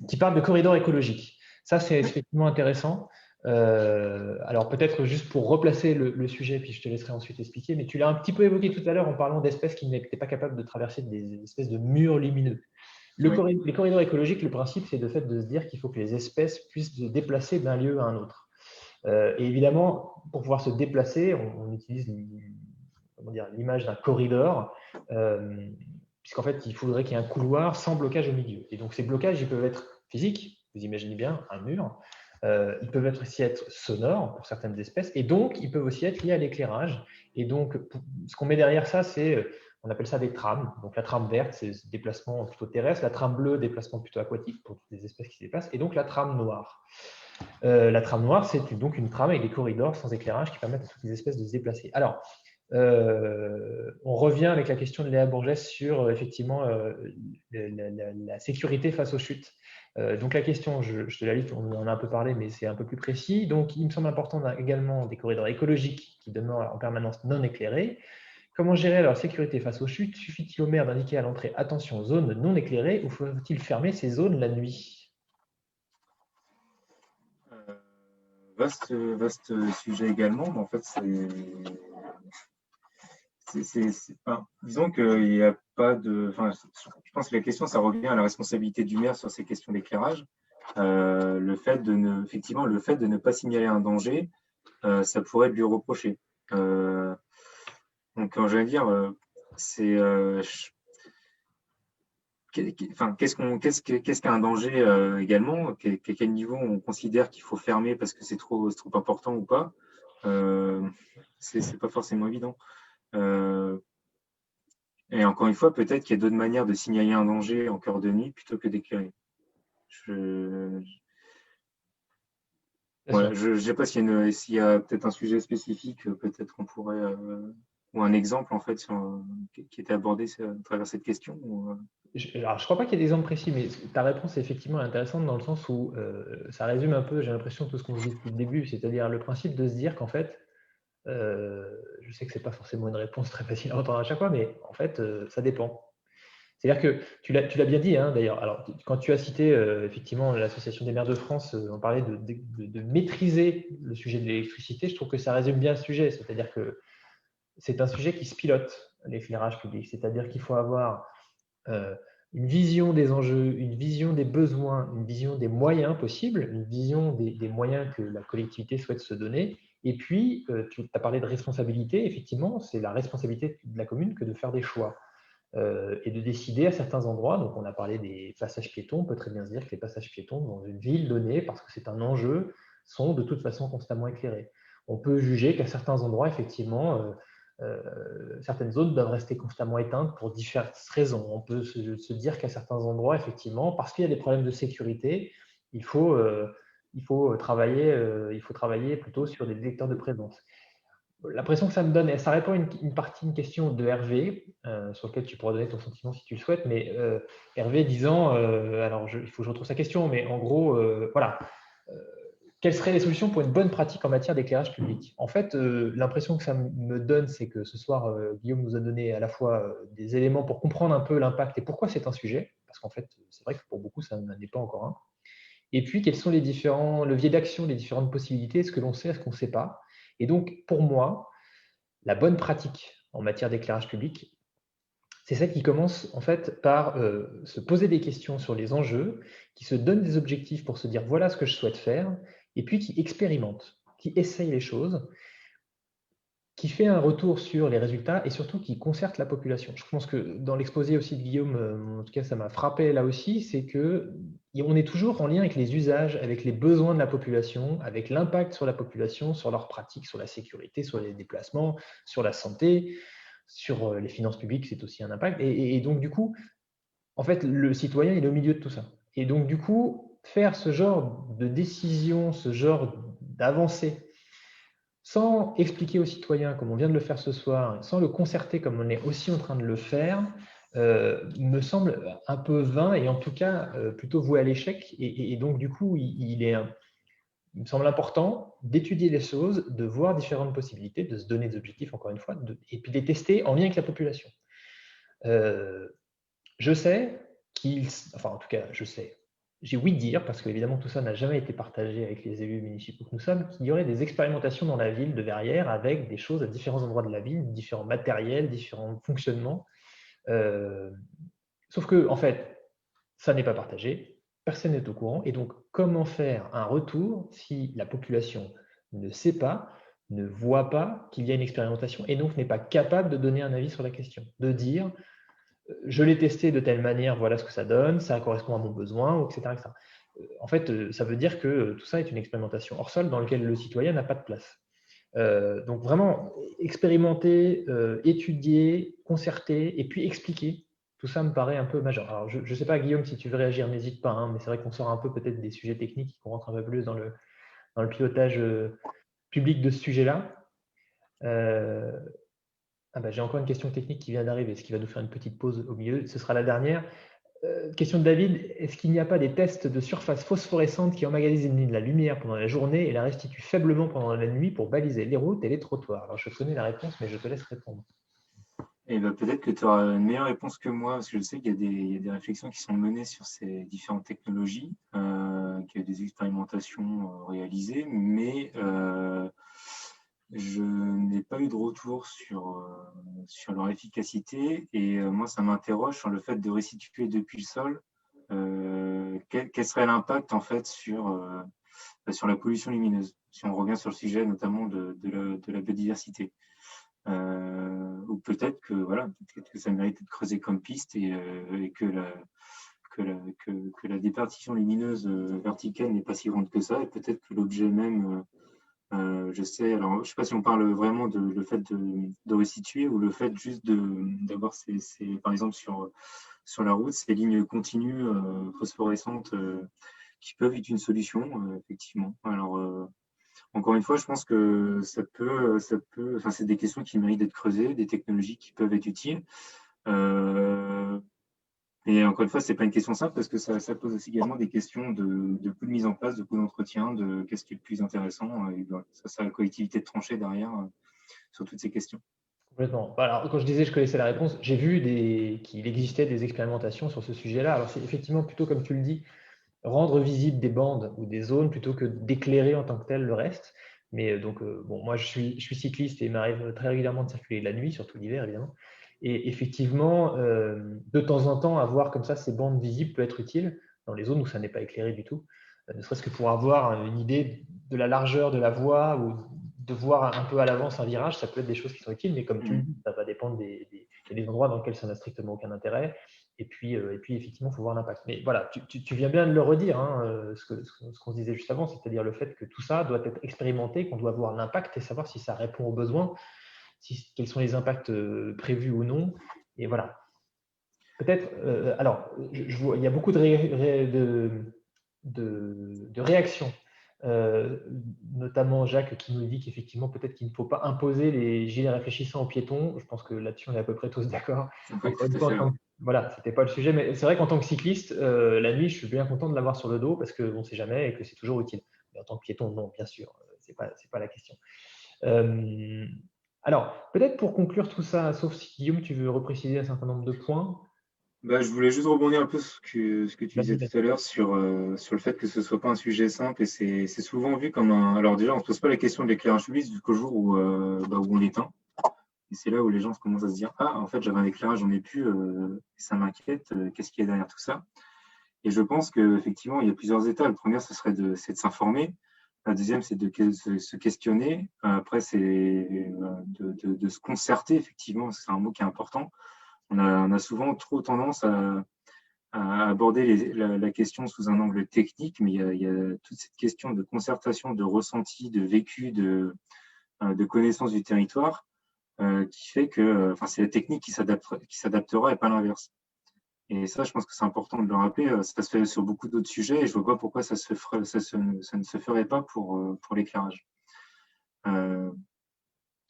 Qui parle de corridors écologiques. Ça, c'est effectivement intéressant. Alors, peut-être juste pour replacer le sujet, puis je te laisserai ensuite expliquer, mais tu l'as un petit peu évoqué tout à l'heure en parlant d'espèces qui n'étaient pas capables de traverser des espèces de murs lumineux. Oui. Les corridors écologiques, le principe, c'est le fait de se dire qu'il faut que les espèces puissent se déplacer d'un lieu à un autre. Et évidemment, pour pouvoir se déplacer, on utilise l'image d'un corridor, puisqu'en fait, il faudrait qu'il y ait un couloir sans blocage au milieu. Et donc, ces blocages, ils peuvent être physiques, vous imaginez bien, un mur. Ils peuvent aussi être sonores pour certaines espèces, et donc, ils peuvent aussi être liés à l'éclairage. Et donc, ce qu'on met derrière ça, on appelle ça des trames. Donc, la trame verte, c'est déplacement plutôt terrestre, la trame bleue, déplacement plutôt aquatique pour toutes les espèces qui se déplacent, et donc la trame noire. La trame noire, c'est donc une trame avec des corridors sans éclairage qui permettent à toutes les espèces de se déplacer. Alors, on revient avec la question de Léa Bourges sur effectivement la sécurité face aux chutes. Donc la question, je te la lis, on en a un peu parlé, mais c'est un peu plus précis. Donc il me semble important également des corridors écologiques qui demeurent en permanence non éclairés. Comment gérer leur sécurité face aux chutes? Suffit-il au maire d'indiquer à l'entrée « Attention, zone non éclairée » ou faut-il fermer ces zones la nuit? Vaste sujet également, mais en fait, disons qu'il n'y a pas de. Enfin, je pense que la question, ça revient à la responsabilité du maire sur ces questions d'éclairage. Effectivement, le fait de ne pas signaler un danger, ça pourrait lui reprocher. Donc, j'allais dire, c'est. Qu'est-ce qu'un danger également? Quel niveau on considère qu'il faut fermer parce que c'est trop important ou pas? C'est pas forcément évident. Et encore une fois, peut-être qu'il y a d'autres manières de signaler un danger en cœur de nuit plutôt que d'éclairer. Voilà, je ne sais pas s'il y a peut-être un sujet spécifique, peut-être qu'on pourrait, ou un exemple en fait qui était abordé à travers cette question. Alors, je ne crois pas qu'il y ait d'exemple précis, mais ta réponse est effectivement intéressante dans le sens où ça résume un peu, j'ai l'impression, tout ce qu'on se dit depuis le début, c'est-à-dire le principe de se dire qu'en fait, je sais que ce n'est pas forcément une réponse très facile à entendre à chaque fois, mais en fait, ça dépend. C'est-à-dire que tu l'as bien dit, hein, d'ailleurs. Alors, quand tu as cité effectivement l'Association des maires de France, on parlait de maîtriser le sujet de l'électricité, je trouve que ça résume bien le sujet. C'est-à-dire que c'est un sujet qui se pilote, l'éclairage public. C'est-à-dire qu'il faut avoir une vision des enjeux, une vision des besoins, une vision des moyens possibles, une vision des moyens que la collectivité souhaite se donner. Et puis, tu as parlé de responsabilité. Effectivement, c'est la responsabilité de la commune que de faire des choix et de décider à certains endroits. Donc, on a parlé des passages piétons. On peut très bien se dire que les passages piétons dans une ville donnée, parce que c'est un enjeu, sont de toute façon constamment éclairés. On peut juger qu'à certains endroits, effectivement, certaines zones doivent rester constamment éteintes pour diverses raisons. On peut se dire qu'à certains endroits, effectivement, parce qu'il y a des problèmes de sécurité, il faut travailler plutôt sur des détecteurs de présence. L'impression que ça me donne, et ça répond à une question de Hervé, sur laquelle tu pourras donner ton sentiment si tu le souhaites, mais Hervé disant, alors il faut que je retrouve sa question, mais en gros, voilà, quelles seraient les solutions pour une bonne pratique en matière d'éclairage public? En fait, l'impression que ça me donne, c'est que ce soir, Guillaume nous a donné à la fois des éléments pour comprendre un peu l'impact et pourquoi c'est un sujet, parce qu'en fait, c'est vrai que pour beaucoup, ça n'en est pas encore un. Et puis, quels sont les différents leviers d'action, les différentes possibilités, ce que l'on sait, ce qu'on ne sait pas. Et donc, pour moi, la bonne pratique en matière d'éclairage public, c'est celle qui commence en fait par se poser des questions sur les enjeux, qui se donne des objectifs pour se dire voilà ce que je souhaite faire, et puis qui expérimente, qui essaye les choses, qui fait un retour sur les résultats et surtout qui concerte la population. Je pense que dans l'exposé aussi de Guillaume, en tout cas ça m'a frappé là aussi, c'est qu'on est toujours en lien avec les usages, avec les besoins de la population, avec l'impact sur la population, sur leurs pratiques, sur la sécurité, sur les déplacements, sur la santé, sur les finances publiques, c'est aussi un impact. Et donc du coup, en fait, le citoyen il est au milieu de tout ça. Et donc du coup, faire ce genre de décision, ce genre d'avancée, sans expliquer aux citoyens, comme on vient de le faire ce soir, sans le concerter comme on est aussi en train de le faire, me semble un peu vain et en tout cas plutôt voué à l'échec. Et donc, du coup, il me semble important d'étudier les choses, de voir différentes possibilités, de se donner des objectifs, encore une fois, et puis de les tester en lien avec la population. Je sais enfin en tout cas, je sais, j'ai ouï dire, parce qu'évidemment tout ça n'a jamais été partagé avec les élus municipaux que nous sommes, qu'il y aurait des expérimentations dans la ville de Verrières avec des choses à différents endroits de la ville, différents matériels, différents fonctionnements. Sauf que, en fait, ça n'est pas partagé, personne n'est au courant, et donc comment faire un retour si la population ne sait pas, ne voit pas qu'il y a une expérimentation, et donc n'est pas capable de donner un avis sur la question, de dire je l'ai testé de telle manière, voilà ce que ça donne, ça correspond à mon besoin, etc. etc. En fait, ça veut dire que tout ça est une expérimentation hors sol dans laquelle le citoyen n'a pas de place. Donc vraiment, expérimenter, étudier, concerter et puis expliquer, tout ça me paraît un peu majeur. Alors, je ne sais pas, Guillaume, si tu veux réagir, n'hésite pas, hein, mais c'est vrai qu'on sort un peu peut-être des sujets techniques, qu'on rentre un peu plus dans le pilotage public de ce sujet-là. J'ai encore une question technique qui vient d'arriver, ce qui va nous faire une petite pause au milieu. Ce sera la dernière. Question de David, est-ce qu'il n'y a pas des tests de surface phosphorescente qui emmagasinent la lumière pendant la journée et la restituent faiblement pendant la nuit pour baliser les routes et les trottoirs? Alors, je connais la réponse, mais je te laisse répondre. Et peut-être que tu auras une meilleure réponse que moi, parce que je sais qu'il y a des réflexions qui sont menées sur ces différentes technologies, qu'il y a des expérimentations réalisées, mais je n'ai pas eu de retour sur leur efficacité. Et moi, ça m'interroge sur le fait de restituer depuis le sol. Quel serait l'impact en fait sur la pollution lumineuse, si on revient sur le sujet notamment de la biodiversité. Ou peut-être que ça mérite d'être creusé comme piste et que la déperdition lumineuse verticale n'est pas si grande que ça, et peut-être que l'objet même, je sais pas si on parle vraiment de le fait de restituer ou le fait juste d'avoir par exemple sur la route ces lignes continues phosphorescentes qui peuvent être une solution, effectivement. Alors encore une fois, je pense que c'est des questions qui méritent d'être creusées, des technologies qui peuvent être utiles. Et encore une fois, c'est pas une question simple parce que ça pose aussi également des questions de coût de mise en place, de coût d'entretien, de qu'est-ce qui est le plus intéressant. Et ça, c'est la collectivité de trancher derrière sur toutes ces questions. Complètement. Alors, quand je disais que je connaissais la réponse, j'ai vu qu'il existait des expérimentations sur ce sujet-là. Alors, c'est effectivement plutôt comme tu le dis, rendre visible des bandes ou des zones plutôt que d'éclairer en tant que tel le reste. Mais donc, bon, moi, je suis cycliste et il m'arrive très régulièrement de circuler la nuit, surtout l'hiver, évidemment. Et effectivement, de temps en temps, avoir comme ça ces bandes visibles peut être utile dans les zones où ça n'est pas éclairé du tout, ne serait-ce que pour avoir une idée de la largeur de la voie ou de voir un peu à l'avance un virage, ça peut être des choses qui sont utiles, mais comme tu le dis, ça va dépendre des endroits dans lesquels ça n'a strictement aucun intérêt. Et puis effectivement, il faut voir l'impact. Mais voilà, tu viens bien de le redire, hein, ce qu'on se disait juste avant, c'est-à-dire le fait que tout ça doit être expérimenté, qu'on doit voir l'impact et savoir si ça répond aux besoins. quels sont les impacts prévus ou non. Et voilà. Peut-être, alors, je vois, il y a beaucoup de réactions, notamment Jacques qui nous dit qu'effectivement, peut-être qu'il ne faut pas imposer les gilets réfléchissants aux piétons. Je pense que là-dessus, on est à peu près tous d'accord. Oui, Encore une tout à fois, fait. Ouais. voilà, c'était pas le sujet, mais c'est vrai qu'en tant que cycliste, la nuit, je suis bien content de l'avoir sur le dos parce qu'on ne sait jamais et que c'est toujours utile. Mais en tant que piéton, non, bien sûr, c'est pas la question. Alors, peut-être pour conclure tout ça, sauf si Guillaume, tu veux repréciser un certain nombre de points. Bah, je voulais juste rebondir un peu sur ce que tu disais Vas-y, tout à l'heure sur le fait que ce soit pas un sujet simple et c'est souvent vu comme un. Alors déjà, on se pose pas la question de l'éclairage public jusqu'au jour où on l'éteint. Et c'est là où les gens commencent à se dire, ah, en fait, j'avais un éclairage, j'en ai plus, ça m'inquiète, qu'est-ce qu'il y a derrière tout ça? Et je pense qu'effectivement, il y a plusieurs étapes. La première, c'est de s'informer. La deuxième, c'est de se questionner. Après, c'est de se concerter, effectivement, c'est un mot qui est important. On a souvent trop tendance à aborder la question sous un angle technique, mais il y a toute cette question de concertation, de ressenti, de vécu, de connaissance du territoire qui fait que c'est la technique qui s'adaptera et pas l'inverse. Et ça, je pense que c'est important de le rappeler. Ça se fait sur beaucoup d'autres sujets et je vois pas pourquoi ça ne se ferait pas pour l'éclairage.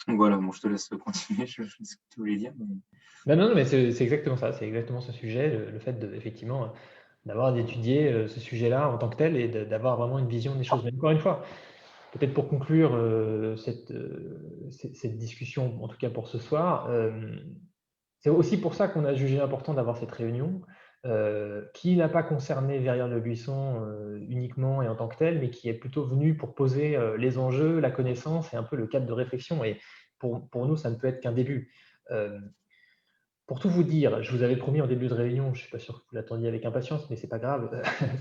Donc voilà, bon, je te laisse continuer. Je sais ce que tu voulais dire. Non, mais c'est exactement ça, c'est exactement ce sujet, le fait effectivement d'avoir d'étudier ce sujet-là en tant que tel et d'avoir vraiment une vision des choses. Mais encore une fois, peut-être pour conclure cette discussion, en tout cas pour ce soir, c'est aussi pour ça qu'on a jugé important d'avoir cette réunion, qui n'a pas concerné Verrières-le-Buisson uniquement et en tant que tel, mais qui est plutôt venue pour poser les enjeux, la connaissance et un peu le cadre de réflexion. Et pour nous, ça ne peut être qu'un début. Pour tout vous dire, je vous avais promis en début de réunion, je ne suis pas sûr que vous l'attendiez avec impatience, mais ce n'est pas grave,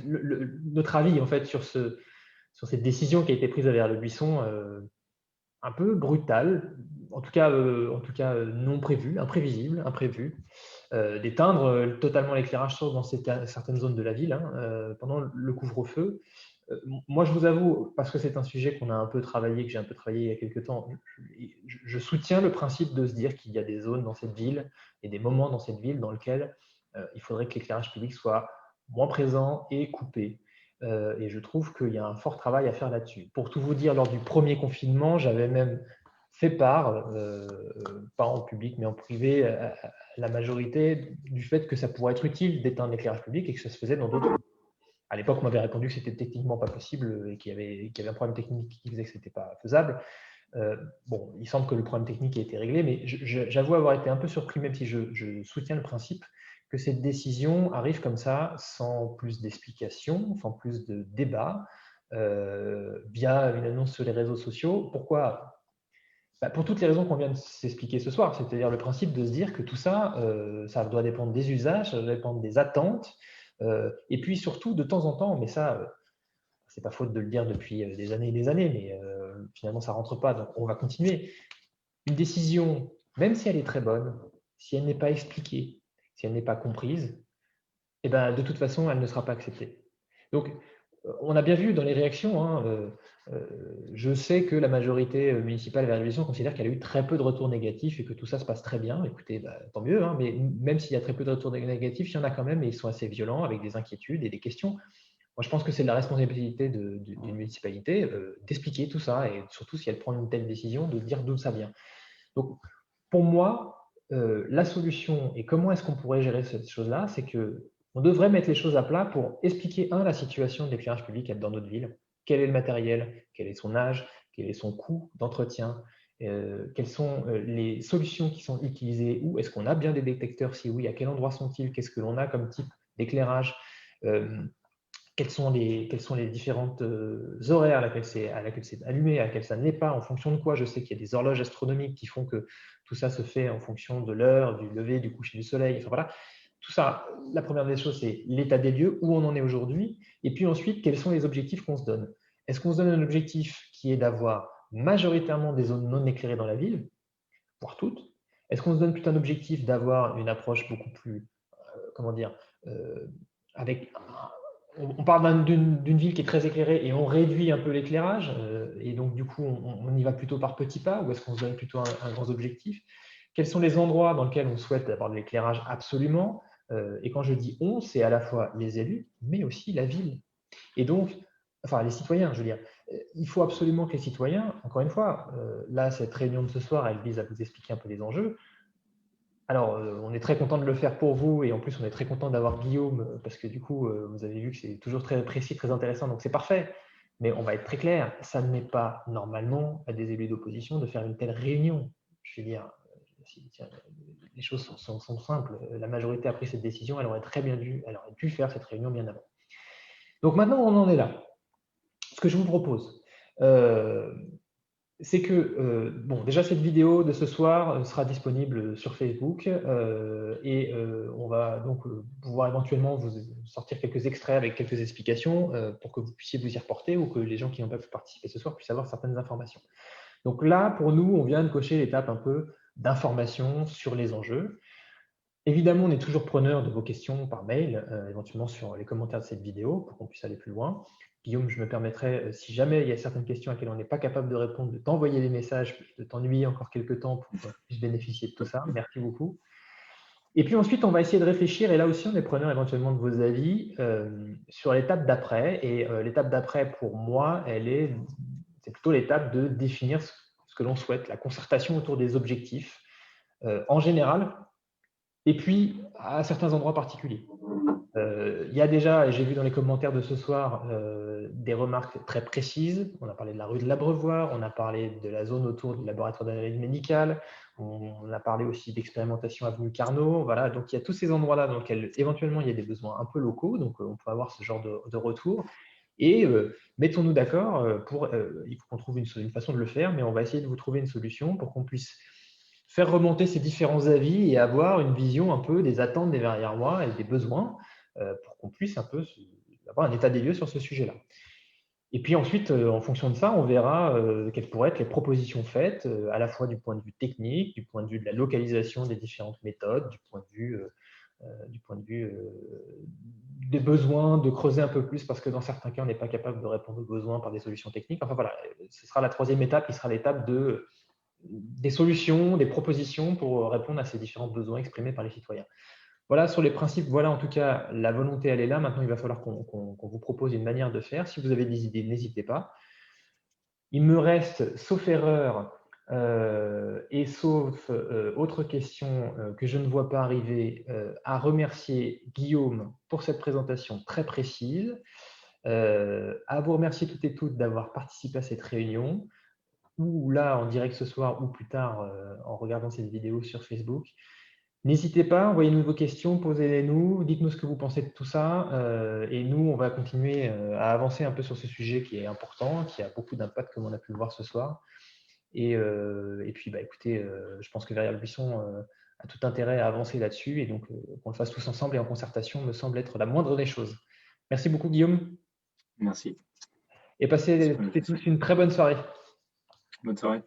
notre avis en fait sur cette décision qui a été prise à Verrières-le-Buisson, un peu brutale, en tout cas non prévue, imprévisible, imprévue, d'éteindre totalement l'éclairage sauf dans certaines zones de la ville pendant le couvre-feu. Moi, je vous avoue, parce que c'est un sujet qu'on a un peu travaillé, que j'ai un peu travaillé il y a quelques temps, je soutiens le principe de se dire qu'il y a des zones dans cette ville et des moments dans cette ville dans lesquels il faudrait que l'éclairage public soit moins présent et coupé. Et je trouve qu'il y a un fort travail à faire là-dessus. Pour tout vous dire, lors du premier confinement, j'avais même fait part, pas en public mais en privé, à la majorité du fait que ça pourrait être utile d'éteindre l'éclairage public et que ça se faisait dans d'autres. À l'époque, on m'avait répondu que c'était techniquement pas possible et qu'il y avait un problème technique qui faisait que c'était pas faisable. Bon, il semble que le problème technique ait été réglé, mais j'avoue avoir été un peu surpris, même si je soutiens le principe, que cette décision arrive comme ça, sans plus d'explications, sans plus de débat, via une annonce sur les réseaux sociaux. Pourquoi? Pour toutes les raisons qu'on vient de s'expliquer ce soir, c'est-à-dire le principe de se dire que tout ça, ça doit dépendre des usages, ça doit dépendre des attentes, et puis surtout, de temps en temps, mais ça, c'est pas faute de le dire depuis des années et des années, mais finalement, ça rentre pas, donc on va continuer. Une décision, même si elle est très bonne, si elle n'est pas expliquée, si elle n'est pas comprise, eh ben, de toute façon, elle ne sera pas acceptée. Donc, on a bien vu dans les réactions, je sais que la majorité municipale vers l'élection considère qu'elle a eu très peu de retours négatifs et que tout ça se passe très bien. Écoutez, tant mieux, mais même s'il y a très peu de retours négatifs, il y en a quand même et ils sont assez violents avec des inquiétudes et des questions. Moi, je pense que c'est de la responsabilité d'une municipalité d'expliquer tout ça et surtout si elle prend une telle décision, de dire d'où ça vient. Donc, pour moi, la solution et comment est-ce qu'on pourrait gérer cette chose-là, c'est que on devrait mettre les choses à plat pour expliquer, la situation de l'éclairage public dans notre ville. Quel est le matériel? Quel est son âge? Quel est son coût d'entretien? Quelles sont les solutions qui sont utilisées? Où est-ce qu'on a bien des détecteurs? Si oui, à quel endroit sont-ils? Qu'est-ce que l'on a comme type d'éclairage? Quelles sont les différentes horaires à laquelle c'est allumé, à laquelle ça n'est pas, en fonction de quoi. Je sais qu'il y a des horloges astronomiques qui font que tout ça se fait en fonction de l'heure, du lever, du coucher du soleil. Enfin voilà, tout ça, la première des choses, c'est l'état des lieux, où on en est aujourd'hui, et puis ensuite, quels sont les objectifs qu'on se donne. Est-ce qu'on se donne un objectif qui est d'avoir majoritairement des zones non éclairées dans la ville, voire toutes? Est-ce qu'on se donne plutôt un objectif d'avoir une approche beaucoup plus, comment dire, avec on parle d'une ville qui est très éclairée et on réduit un peu l'éclairage, et donc du coup on y va plutôt par petits pas, ou est-ce qu'on se donne plutôt un grand objectif? Quels sont les endroits dans lesquels on souhaite avoir de l'éclairage absolument? Et quand je dis on, c'est à la fois les élus, mais aussi la ville. Et donc, enfin les citoyens, je veux dire, il faut absolument que les citoyens, encore une fois, là cette réunion de ce soir, elle vise à vous expliquer un peu les enjeux. Alors, on est très content de le faire pour vous, et en plus, on est très content d'avoir Guillaume, parce que du coup, vous avez vu que c'est toujours très précis, très intéressant, donc c'est parfait. Mais on va être très clair, ça ne met pas normalement à des élus d'opposition de faire une telle réunion. Je veux dire, tiens, les choses sont simples. La majorité a pris cette décision, elle aurait dû faire cette réunion bien avant. Donc maintenant, on en est là. Ce que je vous propose, c'est que, bon, déjà cette vidéo de ce soir sera disponible sur Facebook, et on va donc pouvoir éventuellement vous sortir quelques extraits avec quelques explications pour que vous puissiez vous y reporter, ou que les gens qui n'ont pas pu participer ce soir puissent avoir certaines informations. Donc là, pour nous, on vient de cocher l'étape un peu d'information sur les enjeux. Évidemment, on est toujours preneur de vos questions par mail, éventuellement sur les commentaires de cette vidéo, pour qu'on puisse aller plus loin. Guillaume, je me permettrai, si jamais il y a certaines questions à laquelle on n'est pas capable de répondre, de t'envoyer des messages, de t'ennuyer encore quelques temps pour qu'on puisse bénéficier de tout ça. Merci beaucoup. Et puis ensuite, on va essayer de réfléchir, et là aussi, on est preneur éventuellement de vos avis sur l'étape d'après. Et l'étape d'après, pour moi, c'est plutôt l'étape de définir ce que l'on souhaite, la concertation autour des objectifs en général, et puis à certains endroits particuliers. Il y a déjà, j'ai vu dans les commentaires de ce soir, des remarques très précises. On a parlé de la rue de l'Abreuvoir, on a parlé de la zone autour du laboratoire d'analyse médicale, on a parlé aussi d'expérimentation avenue Carnot. Voilà, donc il y a tous ces endroits-là dans lesquels éventuellement il y a des besoins un peu locaux, donc on peut avoir ce genre de retour. Et mettons-nous d'accord il faut qu'on trouve une façon de le faire, mais on va essayer de vous trouver une solution pour qu'on puisse faire remonter ces différents avis et avoir une vision un peu des attentes des Verrières-Mois et des besoins, pour qu'on puisse un peu avoir un état des lieux sur ce sujet-là. Et puis ensuite, en fonction de ça, on verra quelles pourraient être les propositions faites, à la fois du point de vue technique, du point de vue de la localisation des différentes méthodes, du point de vue des besoins, de creuser un peu plus, parce que dans certains cas, on n'est pas capable de répondre aux besoins par des solutions techniques. Enfin voilà, ce sera la troisième étape, qui sera l'étape des solutions, des propositions pour répondre à ces différents besoins exprimés par les citoyens. Voilà, sur les principes, voilà en tout cas, la volonté, elle est là. Maintenant, il va falloir qu'on vous propose une manière de faire. Si vous avez des idées, n'hésitez pas. Il me reste, sauf erreur et sauf autre question que je ne vois pas arriver, à remercier Guillaume pour cette présentation très précise, à vous remercier toutes et toutes d'avoir participé à cette réunion, ou là en direct ce soir, ou plus tard en regardant cette vidéo sur Facebook. N'hésitez pas, envoyez-nous vos questions, posez-les-nous, dites-nous ce que vous pensez de tout ça, et nous, on va continuer à avancer un peu sur ce sujet qui est important, qui a beaucoup d'impact, comme on a pu le voir ce soir. Et puis, bah, écoutez, je pense que Verrières-le-Buisson a tout intérêt à avancer là-dessus, et donc qu'on le fasse tous ensemble et en concertation me semble être la moindre des choses. Merci beaucoup, Guillaume. Merci. Et passez toutes et tous une très bonne soirée. Bonne soirée.